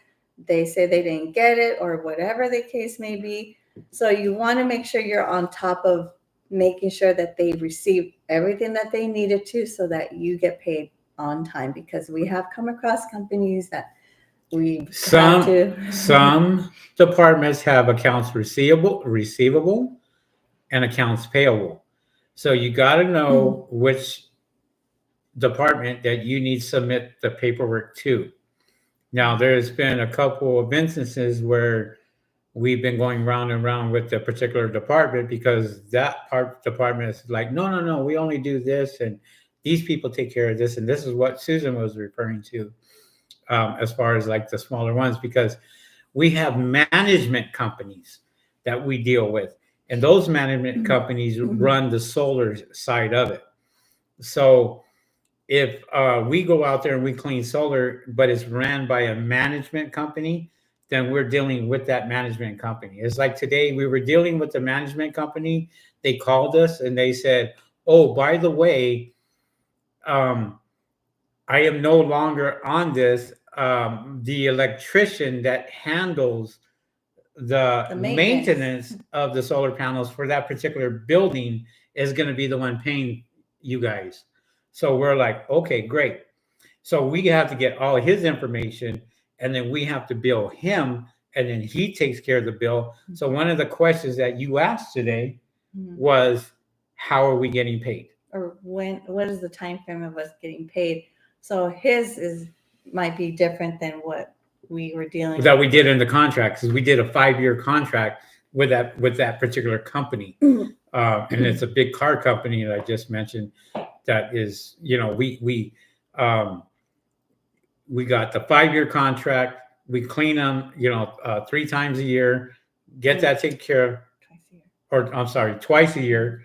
they say they didn't get it or whatever the case may be. So you want to make sure you're on top of making sure that they receive everything that they needed to so that you get paid on time, because we have come across companies that some departments have accounts receivable and accounts payable. So you got to know which department that you need to submit the paperwork to. Now, there's been a couple of instances where we've been going round and round with the particular department because that department is like, no, we only do this, and these people take care of this, and this is what Susan was referring to, as far as like the smaller ones, because we have management companies that we deal with, and those management companies run the solar side of it. So if we go out there and we clean solar, but it's ran by a management company, then we're dealing with that management company. It's like today we were dealing with the management company. They called us and they said, "Oh, by the way, um, I am no longer on this. The electrician that handles the The maintenance. maintenance of the solar panels for that particular building is going to be the one paying you guys." So we're like, okay, great. So we have to get all his information and then we have to bill him and then he takes care of the bill. So one of the questions that you asked today was, how are we getting paid? Or what is the time frame of us getting paid? So his might be different than what we were dealing That with. we did in the contract, because we did a 5-year contract with that particular company. And it's a big car company that I just mentioned. That is, we got the 5-year contract. We clean them, 3 times a year, get that taken care of, Twice a year. or I'm sorry, twice a year.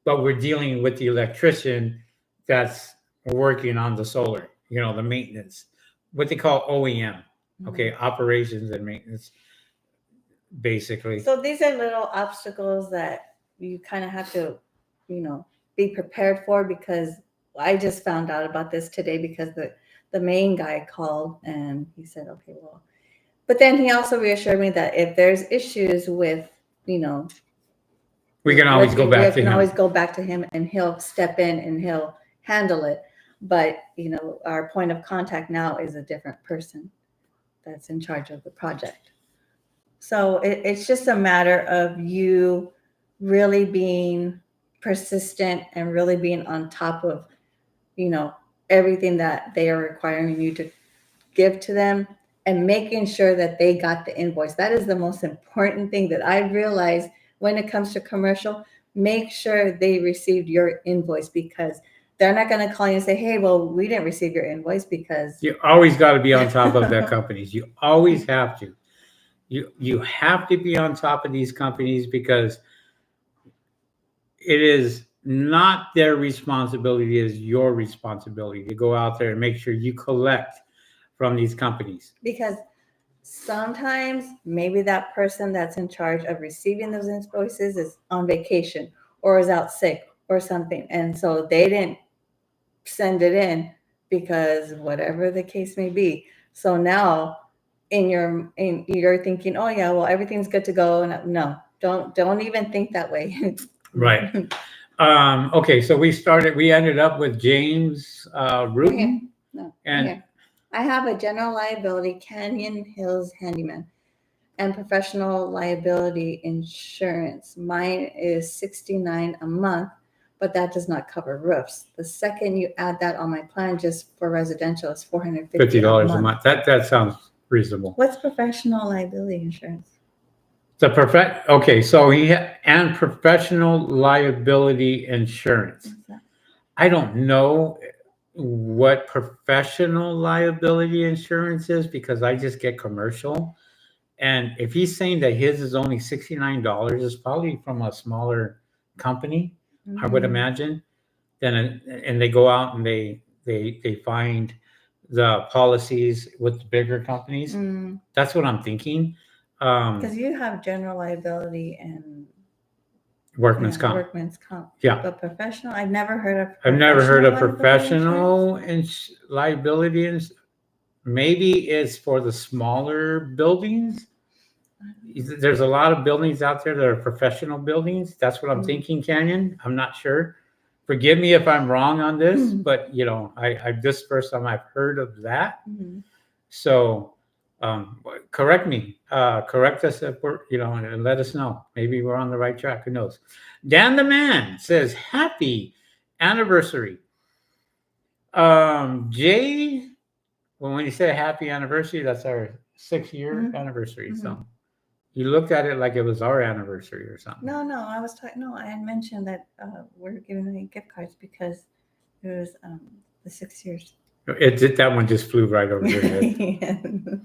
But we're dealing with the electrician that's working on the solar, the maintenance, what they call OEM, okay, operations and maintenance, basically. So these are little obstacles that you kind of have to, be prepared for, because I just found out about this today because the main guy called and he said, okay, well, but then he also reassured me that if there's issues with, We can always go back to him. always go back to him and he'll step in and he'll handle it. But, our point of contact now is a different person that's in charge of the project. So it's just a matter of you really being persistent and really being on top of, everything that they are requiring you to give to them and making sure that they got the invoice. That is the most important thing that I realized when it comes to commercial. Make sure they received your invoice, because they're not going to call you and say, hey, well, we didn't receive your invoice, because You always got to be on top of their companies. You always have to. You have to be on top of these companies, because it is not their responsibility, it is your responsibility to go out there and make sure you collect from these companies. Because sometimes maybe that person that's in charge of receiving those invoices is on vacation or is out sick or something. And so they didn't send it in because whatever the case may be. So now you're thinking, oh yeah, well, everything's good to go. And no, don't even think that way. Right. Okay, so we ended up with James Rutan. No, And here. I have a general liability Canyon Hills handyman and professional liability insurance. Mine is $69 a month, but that does not cover roofs. The second you add that on my plan, just for residential, is $450 $50 a month. That sounds reasonable. What's professional liability insurance? Okay, so and professional liability insurance. What's that? I don't know what professional liability insurance is, because I just get commercial. And if he's saying that his is only $69, it's probably from a smaller company, I would imagine. And they go out and they find the policies with the bigger companies. That's what I'm thinking. Because you have general liability and Workman's comp. Workman's comp. Yeah. But professional, I've never heard of. I've never heard of professional professional liability. Maybe it's for the smaller buildings. There's a lot of buildings out there that are professional buildings. That's what I'm thinking, Canyon. I'm not sure. Forgive me if I'm wrong on this, but I this first time I've heard of that. So correct me, correct us if we're, and let us know. Maybe we're on the right track. Who knows? Dan the Man says, happy anniversary. Jay, well, when you say happy anniversary, that's our 6-year anniversary. So you looked at it like it was our anniversary or something. No, I was talking. No, I had mentioned that we're giving away gift cards because it was the 6 years. That one just flew right over your head.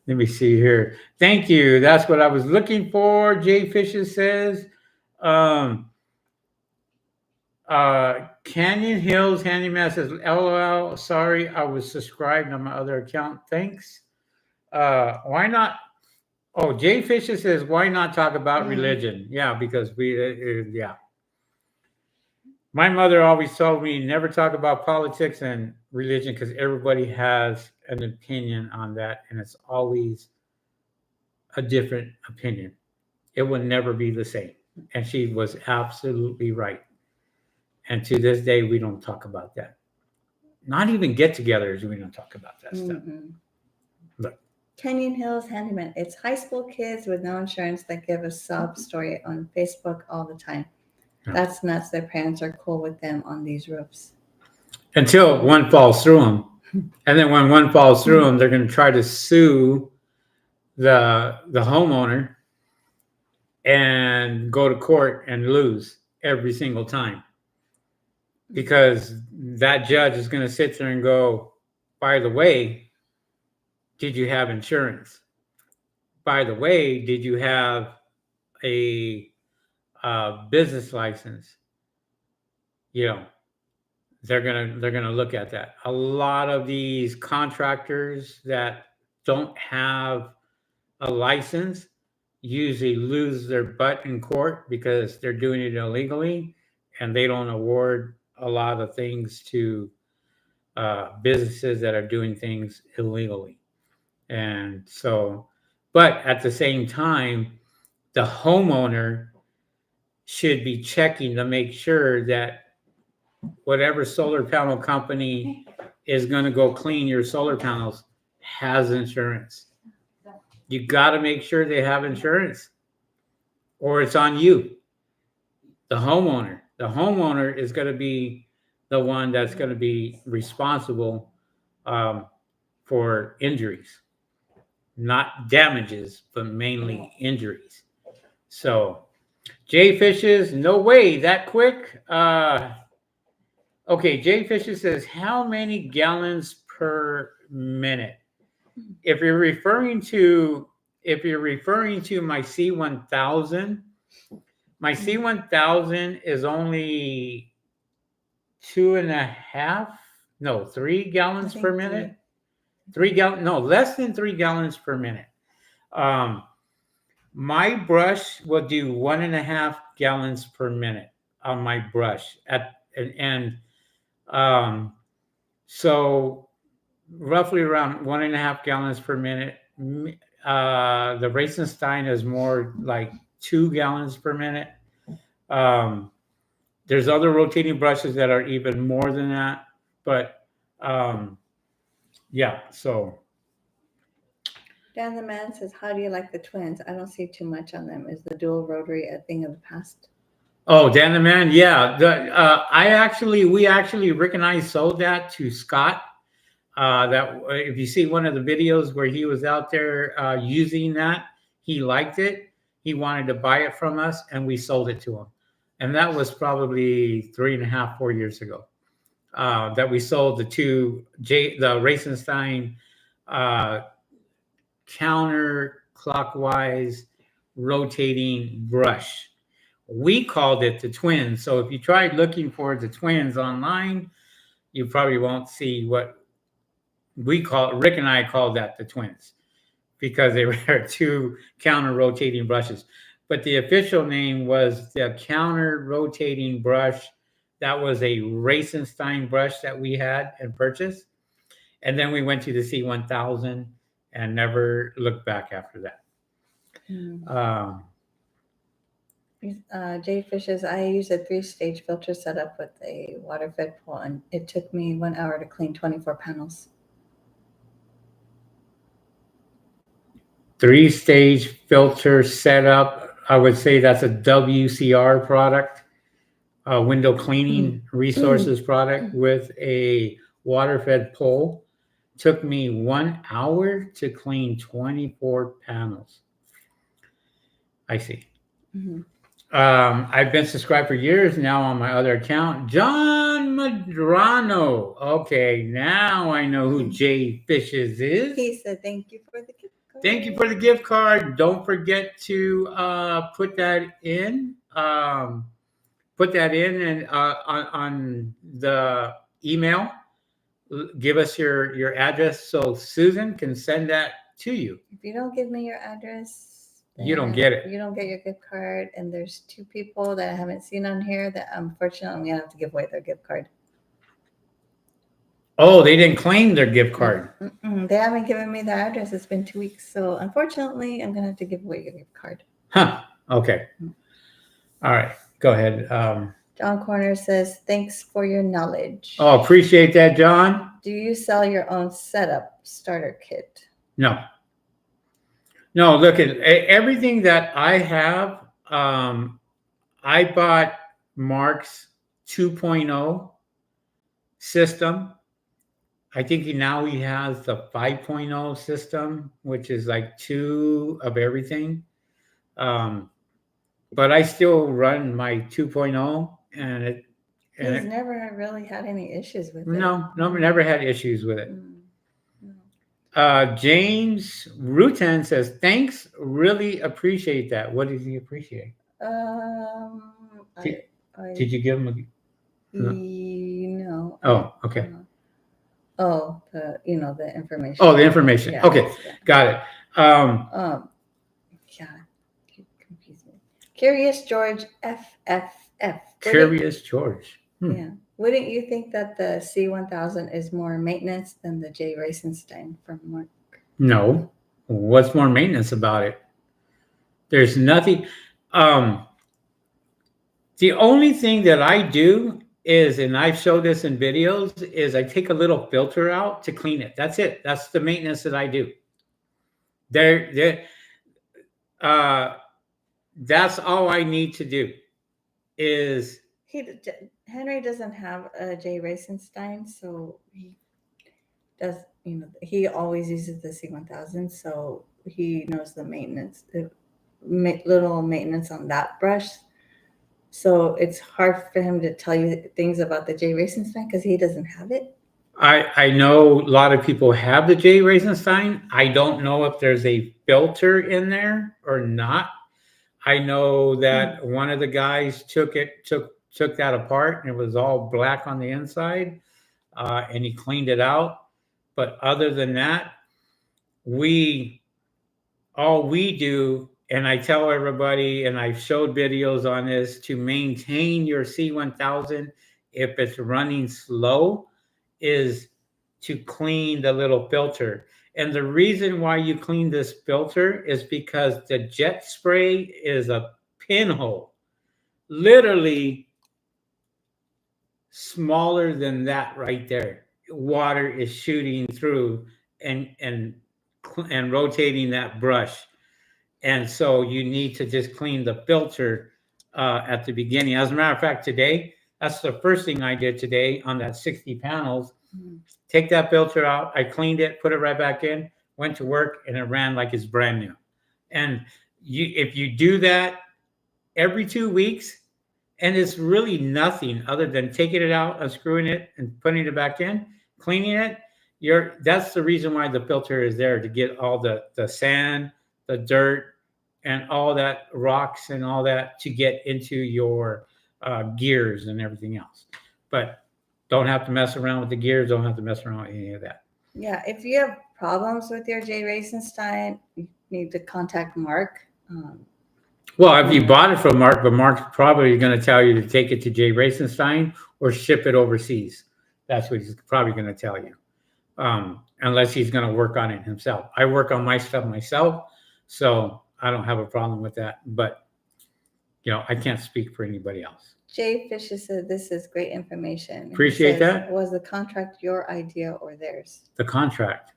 Let me see here. Thank you. That's what I was looking for. Jay Fisher says, Canyon Hills Handyman says, LOL, sorry, I was subscribed on my other account. Thanks. Why not? Oh, Jay Fisher says, why not talk about religion? Yeah, because yeah. My mother always told me never talk about politics and religion because everybody has an opinion on that, and it's always a different opinion. It will never be the same. And she was absolutely right. And to this day, we don't talk about that. Not even get-togethers, we don't talk about that stuff. Look, Canyon Hills Handyman. It's high school kids with no insurance that give a sob story on Facebook all the time. Yeah. That's nuts. Their parents are cool with them on these roofs. until one falls through them. And then when one falls through them, they're going to try to sue the homeowner and go to court and lose every single time. Because that judge is going to sit there and go, by the way, did you have insurance? By the way, did you have a business license? You know, they're gonna look at that. A lot of these contractors that don't have a license usually lose their butt in court because they're doing it illegally, and they don't award a lot of things to businesses that are doing things illegally. And so, but at the same time, the homeowner should be checking to make sure that whatever solar panel company is going to go clean your solar panels has insurance. You got to make sure they have insurance, or it's on you, the homeowner. The homeowner is going to be the one that's going to be responsible for injuries, not damages, but mainly injuries. So, Jay Fishes, no way, that quick. Okay, Jay Fisher says, how many gallons per minute? If you're referring to my C1000, my C1000 is only 3 gallons per minute. 3 gallons, no, less than 3 gallons per minute. My brush will do 1.5 gallons per minute on my brush so roughly around 1.5 gallons per minute. The Racenstein is more like 2 gallons per minute. There's other rotating brushes that are even more than that, but yeah. So Dan the Man says, how do you like the twins? I don't see too much on them. Is the dual rotary a thing of the past? Oh, Dan the Man, yeah. We actually, Rick and I sold that to Scott. That if you see one of the videos where he was out there using that, he liked it. He wanted to buy it from us, and we sold it to him. And that was probably 3.5, 4 years ago. That we sold the Racenstein counterclockwise rotating brush. We called it the Twins. So if you tried looking for the Twins online, you probably won't see what Rick and I called that the Twins, because they were 2 counter rotating brushes. But the official name was the counter rotating brush. That was a Racenstein brush that we had and purchased. And then we went to the C1000 and never looked back after that. Jay Fishes, I use a 3-stage filter setup with a water-fed pool, and it took me 1 hour to clean 24 panels. 3-stage filter setup. I would say that's a WCR product, a window cleaning resources product with a water-fed pole. Took me 1 hour to clean 24 panels. I see. I've been subscribed for years now on my other account. John Madrano. Okay, now I know who Jay Fishes is. He said, thank you for the gift card. Thank you for the gift card. Don't forget to put that in. put that in and on the email. Give us your address so Susan can send that to you. If you don't give me your address, You don't get it. You don't get your gift card. And there's 2 people that I haven't seen on here that unfortunately I'm gonna have to give away their gift card. Oh, they didn't claim their gift card. They haven't given me their address. It's been 2 weeks, so unfortunately I'm gonna have to give away your gift card. Huh. Okay. All right. Go ahead. John Corner says, "Thanks for your knowledge." Oh, appreciate that, John. Do you sell your own setup starter kit? No. No, look at everything that I have. I bought Mark's 2.0 system. I think now he has the 5.0 system, which is like 2 of everything. But I still run my 2.0 and it. He's never really had any issues with it. No, never had issues with it. No. James Rutan says, "Thanks, really appreciate that." What does he appreciate? Did you give him a? No. Oh, okay. The information. Oh, the information. Yeah, Okay, yeah. got it. Yeah, you confuse me. Curious George FFF. Curious George. Yeah. Wouldn't you think that the C1000 is more maintenance than the J. Racenstein from Mark? No. What's more maintenance about it? There's nothing. The only thing that I do is, and I've showed this in videos, is I take a little filter out to clean it. That's it. That's the maintenance that I do. That's all I need to do. Is Henry doesn't have a J. Racenstein, so he does. He always uses the C1000, so he knows the maintenance, the little maintenance on that brush. So it's hard for him to tell you things about the J. Racenstein because he doesn't have it. I know a lot of people have the J. Racenstein. I don't know if there's a filter in there or not. I know that one of the guys took that apart and it was all black on the inside, and he cleaned it out. But other than that, all we do, and I tell everybody, and I've showed videos on this, to maintain your C1000 if it's running slow, is to clean the little filter. And the reason why you clean this filter is because the jet spray is a pinhole, literally smaller than that right there. Water is shooting through and rotating that brush. And so you need to just clean the filter at the beginning. As a matter of fact, today, that's the first thing I did today on that 60 panels. Take that filter out. I cleaned it, put it right back in, went to work, and it ran like it's brand new. And if you do that every 2 weeks, and it's really nothing other than taking it out, unscrewing it, and putting it back in, cleaning it, that's the reason why the filter is there, to get all the sand, the dirt, and all that rocks and all that to get into your gears and everything else. But don't have to mess around with the gears. Don't have to mess around with any of that. Yeah, if you have problems with your J. Racenstein, you need to contact Mark. Well, if you bought it from Mark, but Mark's probably going to tell you to take it to J. Racenstein or ship it overseas. That's what he's probably going to tell you, unless he's going to work on it himself. I work on my stuff myself, so I don't have a problem with that. But, I can't speak for anybody else. Jay Fisher said, "This is great information." Appreciate that. Was the contract your idea or theirs? The contract.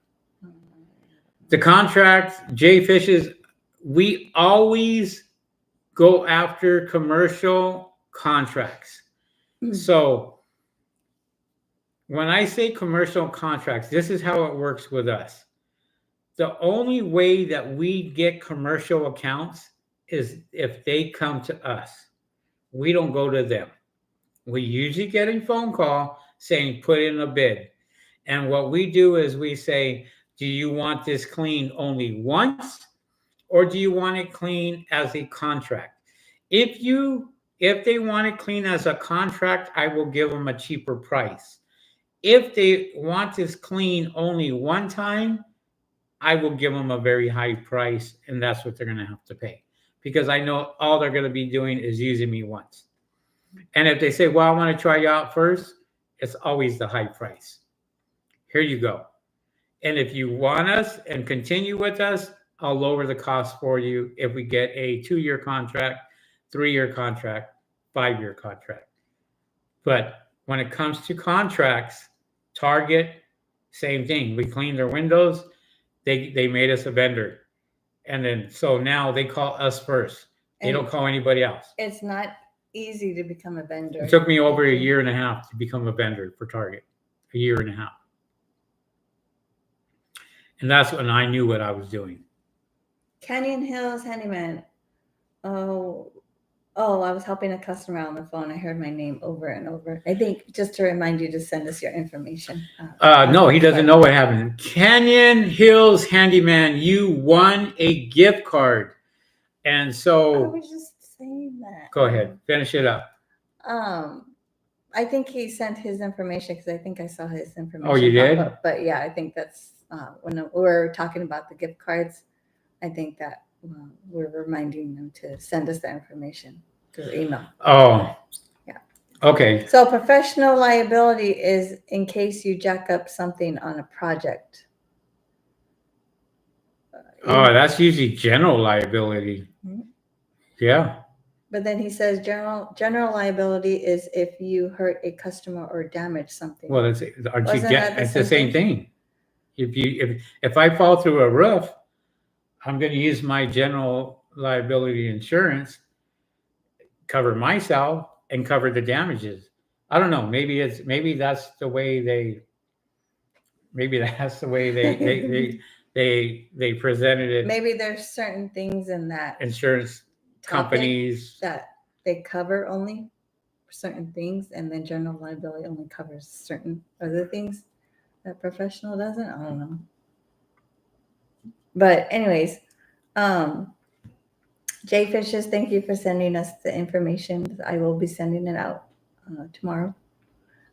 The contract, Jay Fish's, we always go after commercial contracts. So when I say commercial contracts, this is how it works with us. The only way that we get commercial accounts is if they come to us. We don't go to them. We usually get a phone call saying, put in a bid. And what we do is we say, do you want this cleaned only once, or do you want it cleaned as a contract? If you If they want it clean as a contract, I will give them a cheaper price. If they want this clean only one time, I will give them a very high price, and that's what they're going to have to pay, because I know all they're going to be doing is using me once. And if they say, well, I want to try you out first, it's always the high price. Here you go. And if you want us and continue with us, I'll lower the cost for you if we get a 2-year contract, 3-year contract, 5-year contract. But when it comes to contracts, Target, same thing. We cleaned their windows. They made us a vendor. And then so now they call us first. They don't call anybody else. It's not easy to become a vendor. It took me over a year and a half to become a vendor for Target. A year and a half. And that's when I knew what I was doing. Canyon Hills Handyman. I was helping a customer on the phone. I heard my name over and over. I think just to remind you to send us your information. No, he doesn't know what happened. Canyon Hills Handyman, you won a gift card. And so I was just saying that. Go ahead, finish it up. I think he sent his information because I think I saw his information. Oh, you did? But yeah, I think that's when we're talking about the gift cards. I think that we're reminding them to send us the information through email. Oh, yeah. Okay. So professional liability is in case you jack up something on a project. That's usually general liability. Mm-hmm. Yeah. But then he says general liability is if you hurt a customer or damage something. Well, it's the same thing. If I fall through a roof, I'm going to use my general liability insurance, cover myself, and cover the damages. I don't know. Maybe that's the way they they presented it. Maybe there's certain things in that insurance companies that they cover only certain things, and then general liability only covers certain other things that professional doesn't. I don't know. But anyways, Jay Fishes, thank you for sending us the information. I will be sending it out tomorrow.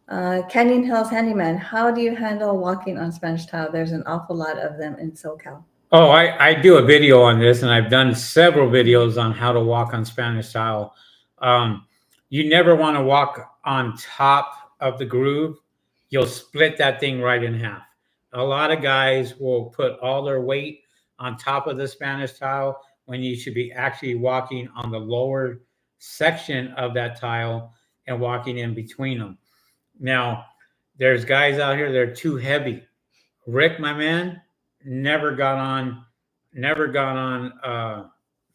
Canyon Hills Handyman, how do you handle walking on Spanish tile? There's an awful lot of them in SoCal. Oh, I do a video on this, and I've done several videos on how to walk on Spanish tile. You never want to walk on top of the groove. You'll split that thing right in half. A lot of guys will put all their weight on top of the Spanish tile when you should be actually walking on the lower section of that tile and walking in between them. Now, there's guys out here that are too heavy. Rick, my man, never got on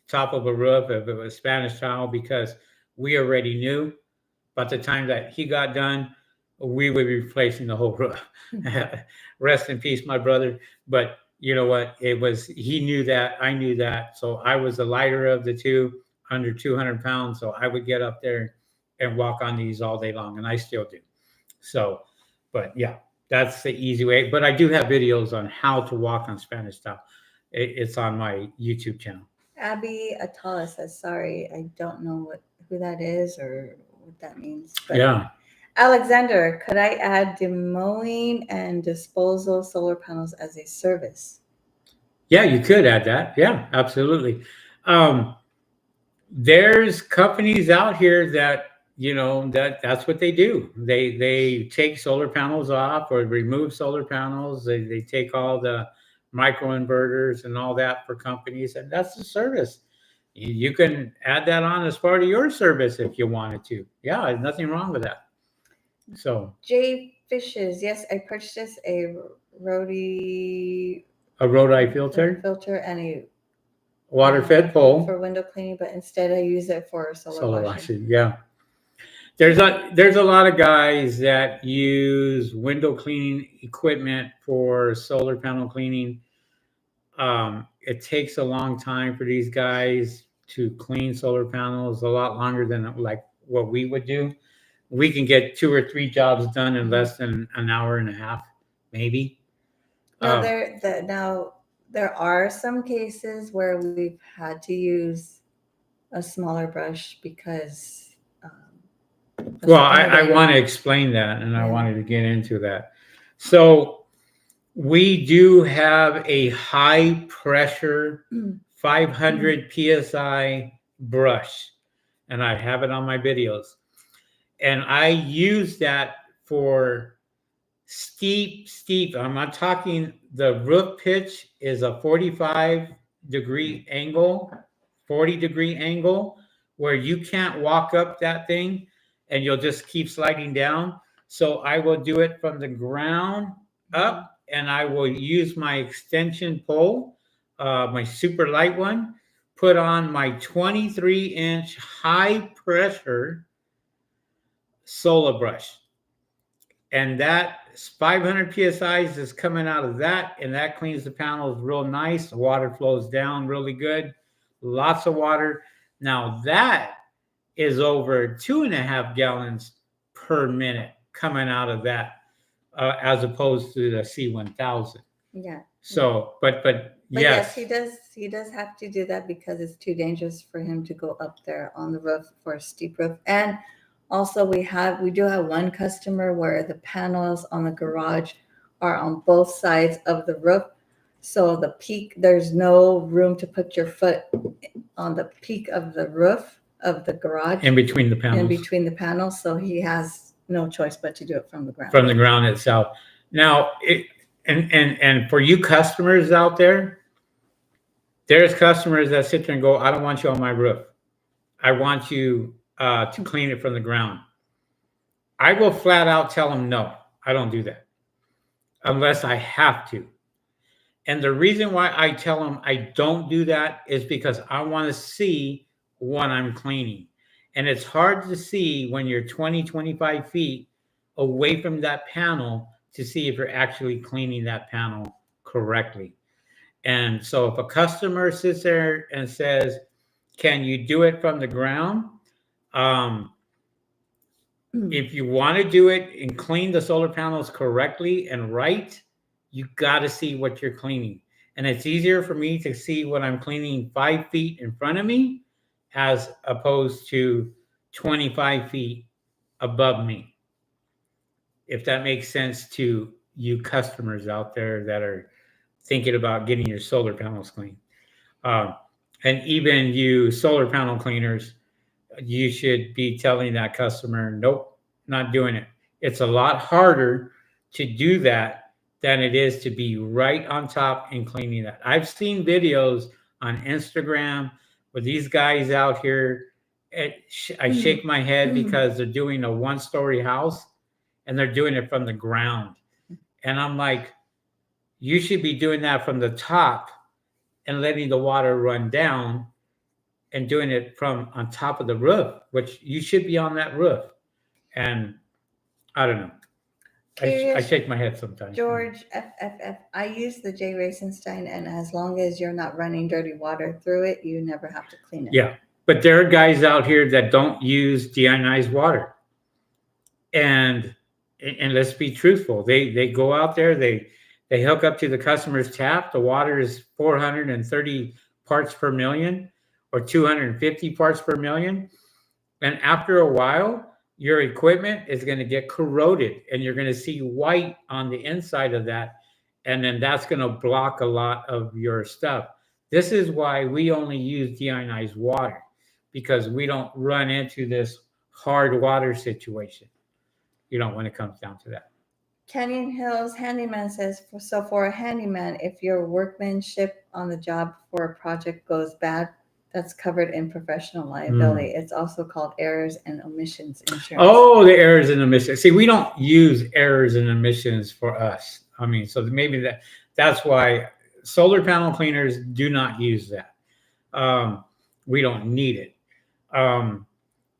top of a roof if it was Spanish tile, because we already knew by the time that he got done, we would be replacing the whole roof. Rest in peace, my brother. But you know what? He knew that, I knew that. So I was the lighter of the two, under 200 pounds. So I would get up there and walk on these all day long, and I still do. So, but yeah, that's the easy way. But I do have videos on how to walk on Spanish tile. It's on my YouTube channel. Abby Atala says, sorry, I don't know who that is or what that means. But yeah. Alexander, could I add demowing and disposal solar panels as a service? Yeah, you could add that. Yeah, absolutely. There's companies out here that, that's what they do. They take solar panels off or remove solar panels. They take all the microinverters and all that for companies, and that's the service. You can add that on as part of your service if you wanted to. Yeah, there's nothing wrong with that. So Jay Fishes, yes, I purchased a Rodi filter and a water fed pole for window cleaning, but instead I use it for solar washing. Yeah, there's a lot of guys that use window cleaning equipment for solar panel cleaning. It takes a long time for these guys to clean solar panels, a lot longer than like what we would do. We can get 2 or 3 jobs done in less than an hour and a half, maybe. Now there are some cases where we've had to use a smaller brush because Well, I want to explain that, and I wanted to get into that. So we do have a high pressure 500 psi brush, and I have it on my videos. And I use that for steep. I'm not talking, the roof pitch is a 45-degree angle, 40-degree angle, where you can't walk up that thing and you'll just keep sliding down. So I will do it from the ground up, and I will use my extension pole, my super light one, put on my 23-inch high pressure solar brush. And that 500 psi is coming out of that, and that cleans the panels real nice. The water flows down really good, lots of water. Now that is over 2.5 gallons per minute coming out of that, as opposed to the C1000. Yeah. So, but yes, he does have to do that because it's too dangerous for him to go up there on the roof for a steep roof. And also we do have one customer where the panels on the garage are on both sides of the roof. So the peak, there's no room to put your foot on the peak of the roof of the garage. in between the panels. In between the panels. So he has no choice but to do it from the ground. From the ground itself. Now, and for you customers out there, there's customers that sit there and go, I don't want you on my roof. I want you to clean it from the ground. I will flat out tell them, no, I don't do that unless I have to. And the reason why I tell them I don't do that is because I want to see what I'm cleaning. And it's hard to see when you're 20, 25 feet away from that panel to see if you're actually cleaning that panel correctly. And so if a customer sits there and says, can you do it from the ground? If you want to do it and clean the solar panels correctly and right, you got to see what you're cleaning. And it's easier for me to see what I'm cleaning 5 feet in front of me as opposed to 25 feet above me. If that makes sense to you customers out there that are thinking about getting your solar panels cleaned. And even you solar panel cleaners, you should be telling that customer, nope, not doing it. It's a lot harder to do that than it is to be right on top and cleaning that. I've seen videos on Instagram with these guys out here. I shake my head because they're doing a 1-story house and they're doing it from the ground. And I'm like, you should be doing that from the top and letting the water run down and doing it from on top of the roof, which you should be on that roof. And I don't know. I shake my head sometimes. George, FFF, I use the J. Racenstein, and as long as you're not running dirty water through it, you never have to clean it. Yeah, but there are guys out here that don't use deionized water. And let's be truthful. They go out there, they hook up to the customer's tap. The water is 430 parts per million or 250 parts per million. And after a while, your equipment is going to get corroded and you're going to see white on the inside of that. And then that's going to block a lot of your stuff. This is why we only use deionized water, because we don't run into this hard water situation, when it comes down to that. Canyon Hills Handyman says, so for a handyman, if your workmanship on the job for a project goes bad, that's covered in professional liability. It's also called errors and omissions insurance. Oh, the errors and omissions. See, we don't use errors and omissions for us. I mean, so maybe that's why solar panel cleaners do not use that. We don't need it.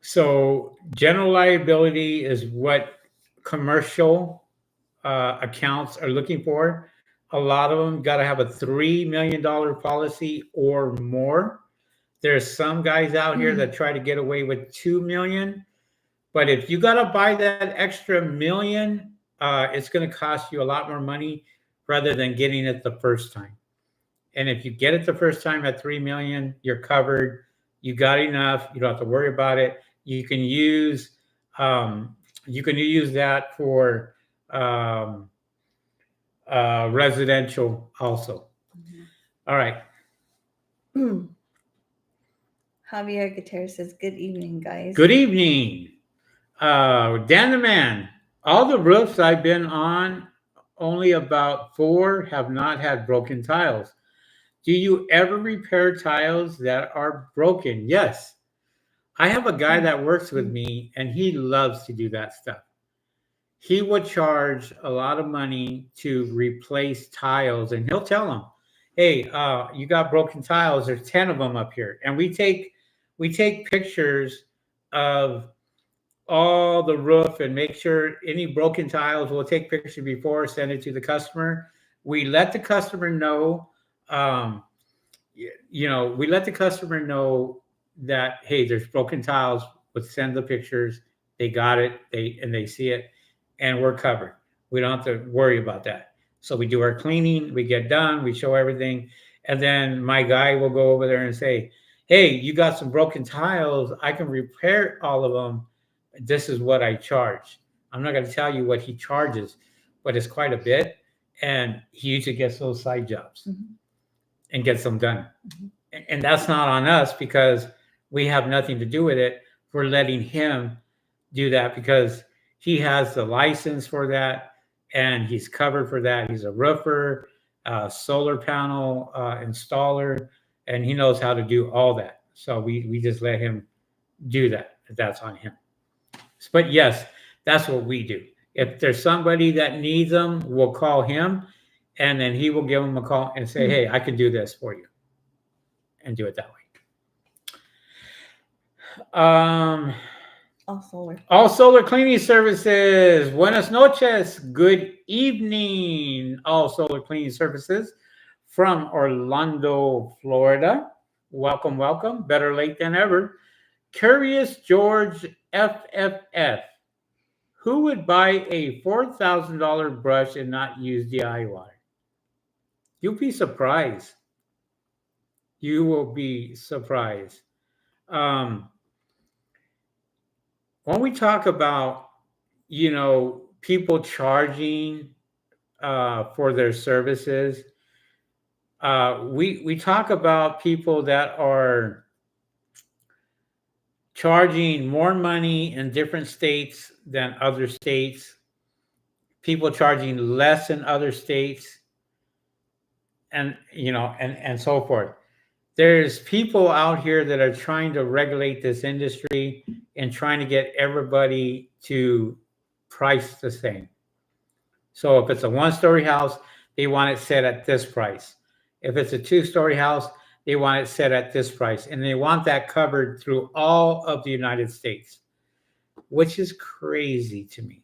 So general liability is what commercial accounts are looking for. A lot of them got to have a $3 million policy or more. There's some guys out here that try to get away with 2 million, but if you got to buy that extra $1 million, it's going to cost you a lot more money rather than getting it the first time. And if you get it the first time at 3 million, you're covered. You got enough. You don't have to worry about it. You can use You can use that for um, residential also. All right. Javier Gutierrez says, "Good evening, guys." Good evening. Dan the Man. All the roofs I've been on, only about 4 have not had broken tiles. Do you ever repair tiles that are broken? Yes. I have a guy that works with me, and he loves to do that stuff. He would charge a lot of money to replace tiles, and he'll tell them, "Hey, you got broken tiles. There's 10 of them up here," and we take pictures of all the roof and make sure any broken tiles. We'll take pictures before, send it to the customer. We let the customer know. Um, we let the customer know that, hey, there's broken tiles. Let's send the pictures. They got it. They see it, and we're covered. We don't have to worry about that. So we do our cleaning. We get done. We show everything, and then my guy will go over there and say, "Hey, you got some broken tiles. I can repair all of them. This is what I charge." I'm not going to tell you what he charges, but it's quite a bit, and he usually gets those side jobs. And gets them done. And that's not on us because we have nothing to do with it. We're letting him do that because he has the license for that and he's covered for that. He's a roofer, solar panel installer, and he knows how to do all that. So we just let him do that. That's on him. But yes, that's what we do. If there's somebody that needs them, we'll call him, and then he will give them a call and say, "Hey, I can do this for you," and do it that way. All solar cleaning services. Buenas noches. Good evening. All solar cleaning services from Orlando, Florida. Welcome, welcome. Better late than ever. Curious George FFF. Who would buy a $4,000 brush and not use DI water? You'll be surprised. You will be surprised. When we talk about, people charging for their services, we talk about people that are charging more money in different states than other states, people charging less in other states, and so forth. There's people out here that are trying to regulate this industry and trying to get everybody to price the same. So if it's a 1-story house, they want it set at this price. If it's a 2-story house, they want it set at this price. And they want that covered through all of the United States, which is crazy to me.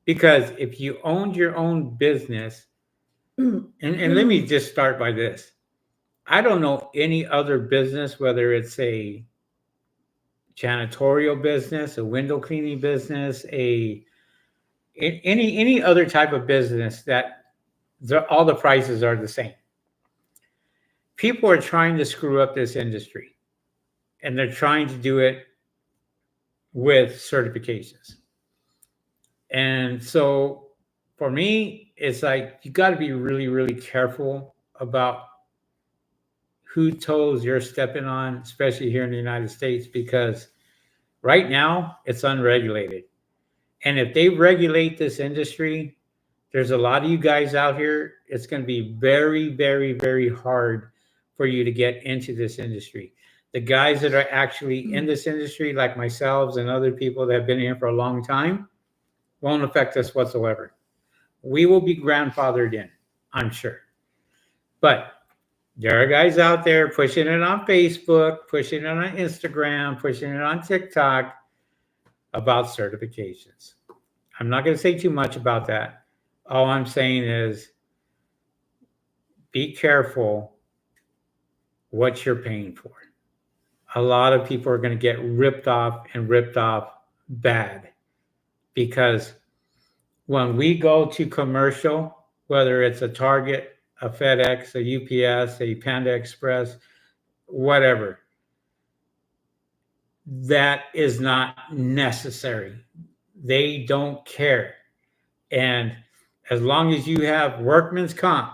Because if you owned your own business, and let me just start by this. I don't know any other business, whether it's a janitorial business, a window cleaning business, any other type of business that all the prices are the same. People are trying to screw up this industry, and they're trying to do it with certifications. And so for me, it's like you got to be really, really careful about who toes you're stepping on, especially here in the United States, because right now it's unregulated. And if they regulate this industry, there's a lot of you guys out here. It's going to be very, very, very hard for you to get into this industry. The guys that are actually in this industry, like myself and other people that have been here for a long time, won't affect us whatsoever. We will be grandfathered in, I'm sure. But there are guys out there pushing it on Facebook, pushing it on Instagram, pushing it on TikTok about certifications. I'm not going to say too much about that. All I'm saying is be careful what you're paying for. A lot of people are going to get ripped off bad, because when we go to commercial, whether it's a Target, a FedEx, a UPS, a Panda Express, whatever, that is not necessary. They don't care. And as long as you have workman's comp,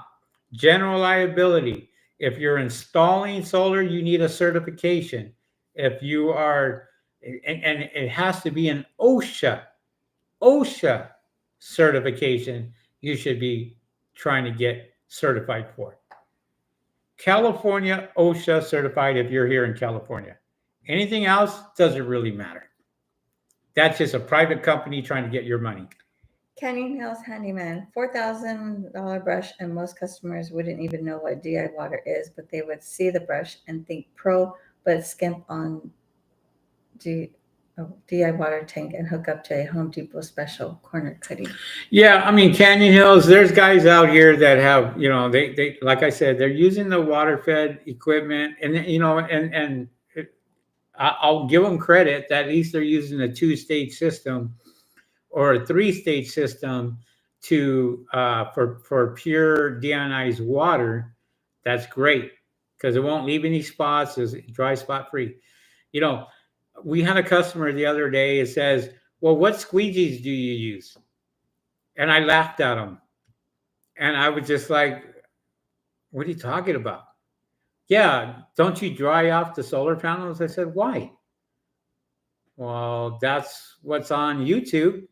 general liability, if you're installing solar, you need a certification. If you are, and it has to be an OSHA certification, you should be trying to get certified for. California OSHA certified if you're here in California. Anything else doesn't really matter. That's just a private company trying to get your money. Canyon Hills Handyman, $4,000 brush, and most customers wouldn't even know what DI water is, but they would see the brush and think pro, but skimp on DI water tank and hook up to a Home Depot special corner cutting. Yeah, I mean Canyon Hills. There's guys out here that have, they like I said, they're using the water fed equipment, and I'll give them credit that at least they're using a 2-stage system or a 3-stage system to for pure deionized water. That's great because it won't leave any spots. It's dry spot free. We had a customer the other day. It says, "Well, what squeegees do you use?" And I laughed at him, and I was just like, "What are you talking about?" "Yeah, don't you dry off the solar panels?" I said, "Why?" "Well, that's what's on YouTube.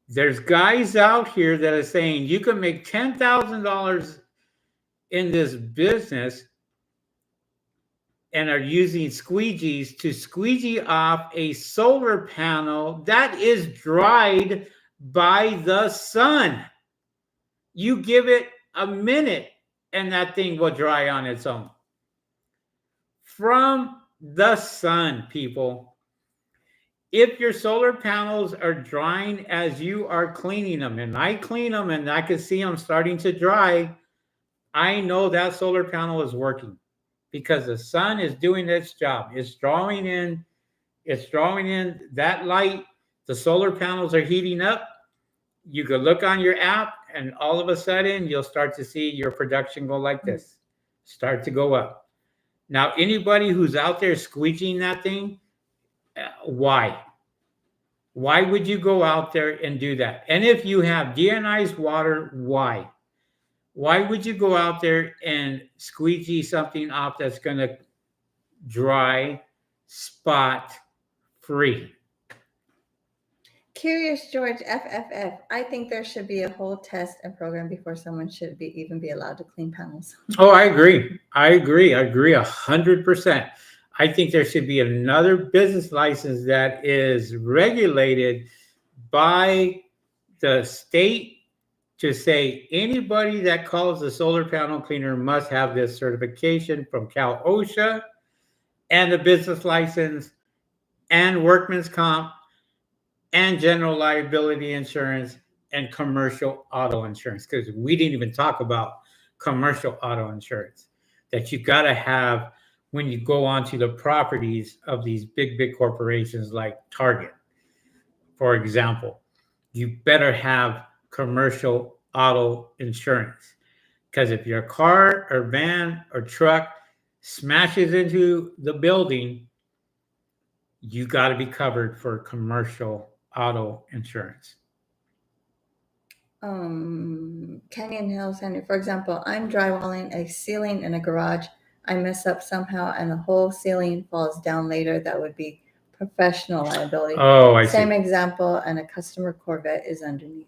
There's guys out here that are saying you can make $10,000 in this business and are using squeegees to squeegee off a solar panel that is dried by the sun. You give it a minute and that thing will dry on its own. From the sun, people. If your solar panels are drying as you are cleaning them, and I clean them and I can see them starting to dry, I know that solar panel is working because the sun is doing its job. It's drawing in that light. The solar panels are heating up. You can look on your app and all of a sudden you'll start to see your production go like this, start to go up. Now, anybody who's out there squeegeeing that thing, why? Why would you go out there and do that? And if you have deionized water, why? Why would you go out there and squeegee something off that's going to dry spot free? Curious George FFF. I think there should be a whole test and program before someone should even be allowed to clean panels. Oh, I agree 100%. I think there should be another business license that is regulated by the state to say anybody that calls a solar panel cleaner must have this certification from Cal OSHA and a business license and workman's comp and general liability insurance and commercial auto insurance, because we didn't even talk about commercial auto insurance that you got to have when you go onto the properties of these big corporations like Target, for example. You better have commercial auto insurance, because if your car or van or truck smashes into the building, you got to be covered for commercial auto insurance. Canyon Hills, for example, I'm drywalling a ceiling in a garage. I mess up somehow and the whole ceiling falls down later. That would be professional liability. Oh, I see. Same example, and a customer Corvette is underneath.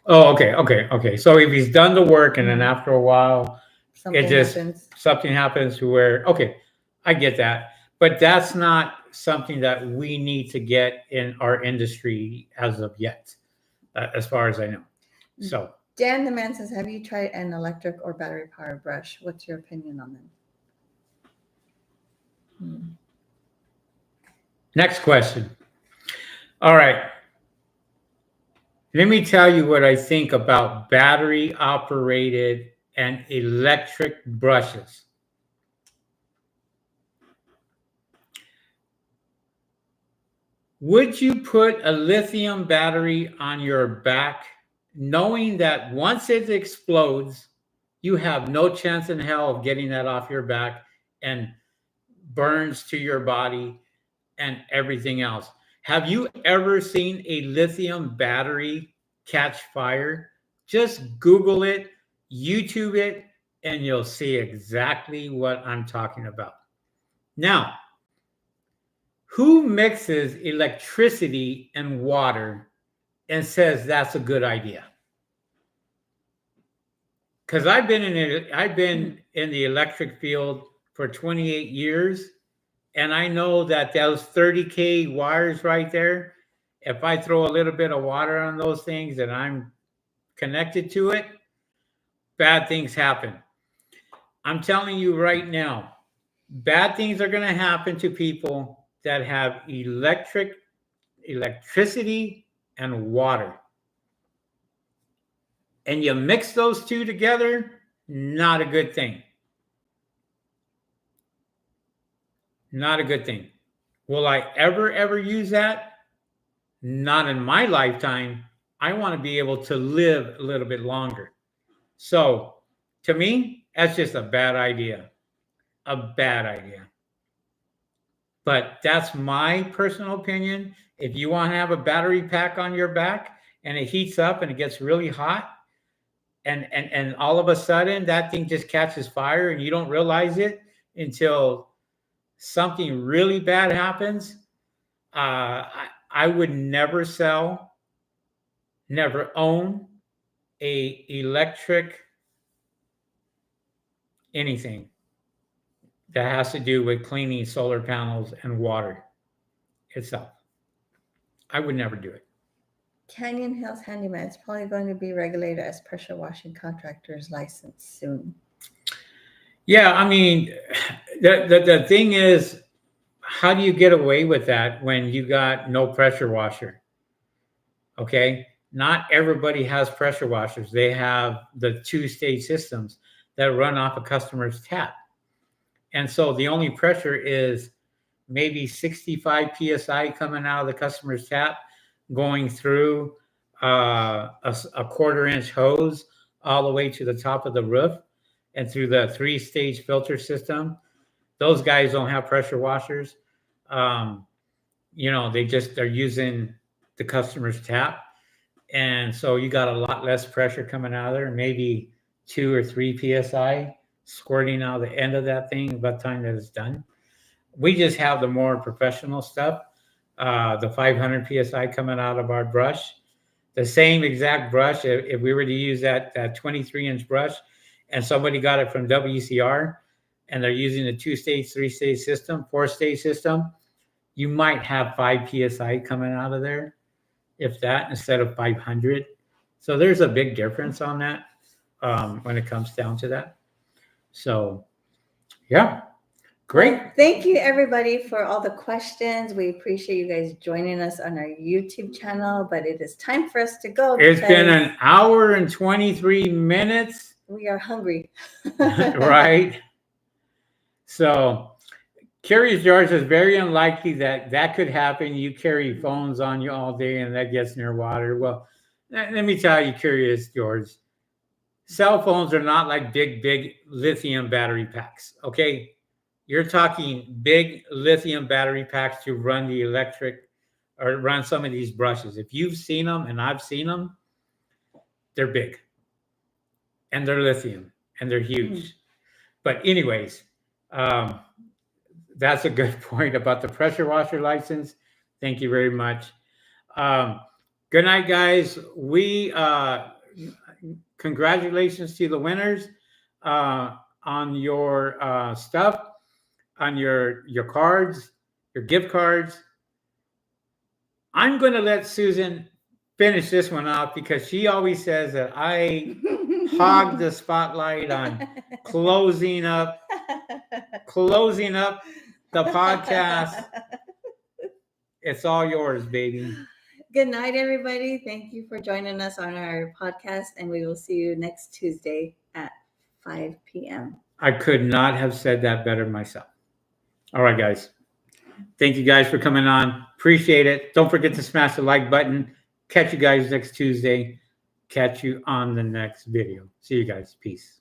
Oh, okay. So if he's done the work and then after a while, something happens to where, okay, I get that. But that's not something that we need to get in our industry as of yet, as far as I know. So Dan the man says, have you tried an electric or battery powered brush? What's your opinion on them? Next question. All right. Let me tell you what I think about battery operated and electric brushes. Would you put a lithium battery on your back knowing that once it explodes, you have no chance in hell of getting that off your back and burns to your body and everything else. Have you ever seen a lithium battery catch fire? Just Google it, YouTube it, and you'll see exactly what I'm talking about. Now, who mixes electricity and water and says that's a good idea? Because I've been in the electric field for 28 years, and I know that those 30K wires right there, if I throw a little bit of water on those things and I'm connected to it, bad things happen. I'm telling you right now, bad things are going to happen to people that have electricity and water. And you mix those two together, not a good thing. Not a good thing. Will I ever use that? Not in my lifetime. I want to be able to live a little bit longer. So, to me, that's just a bad idea. A bad idea. But that's my personal opinion. If you want to have a battery pack on your back and it heats up and it gets really hot, and all of a sudden that thing just catches fire and you don't realize it until something really bad happens, I would never sell, never own a electric anything that has to do with cleaning solar panels and water itself. I would never do it. Canyon Hills Handyman is probably going to be regulated as pressure washing contractor's license soon. Yeah, I mean, the thing is, how do you get away with that when you got no pressure washer? Okay, not everybody has pressure washers. They have the two-stage systems that run off a customer's tap. And so the only pressure is maybe 65 PSI coming out of the customer's tap, going through a 1/4-inch hose all the way to the top of the roof and through the 3-stage filter system. Those guys don't have pressure washers. They're using the customer's tap. And so you got a lot less pressure coming out of there, maybe 2 or 3 PSI squirting out the end of that thing by the time that it's done. We just have the more professional stuff, the 500 PSI coming out of our brush. The same exact brush, if we were to use that 23-inch brush and somebody got it from WCR and they're using a 2-stage, 3-stage system, 4-stage system, you might have 5 PSI coming out of there, if that, instead of 500. So there's a big difference on that when it comes down to that. So, yeah. Great. Well, thank you, everybody, for all the questions. We appreciate you guys joining us on our YouTube channel, but it is time for us to go. It's been an hour and 23 minutes. We are hungry. Right. So, Curious George, is very unlikely that could happen. You carry phones on you all day and that gets near water. Well, let me tell you, Curious George, cell phones are not like big lithium battery packs, okay? You're talking big lithium battery packs to run the electric or run some of these brushes. If you've seen them, and I've seen them, they're big. And they're lithium, and they're huge. But anyways, that's a good point about the pressure washer license. Thank you very much. Good night, guys. Congratulations to the winners on your stuff. On your cards, your gift cards. I'm going to let Susan finish this one off because she always says that I hog the spotlight on closing up the podcast. It's all yours, baby. Good night, everybody. Thank you for joining us on our podcast, and we will see you next Tuesday at 5 p.m. I could not have said that better myself. All right, guys. Thank you guys for coming on. Appreciate it. Don't forget to smash the like button. Catch you guys next Tuesday. Catch you on the next video. See you guys. Peace.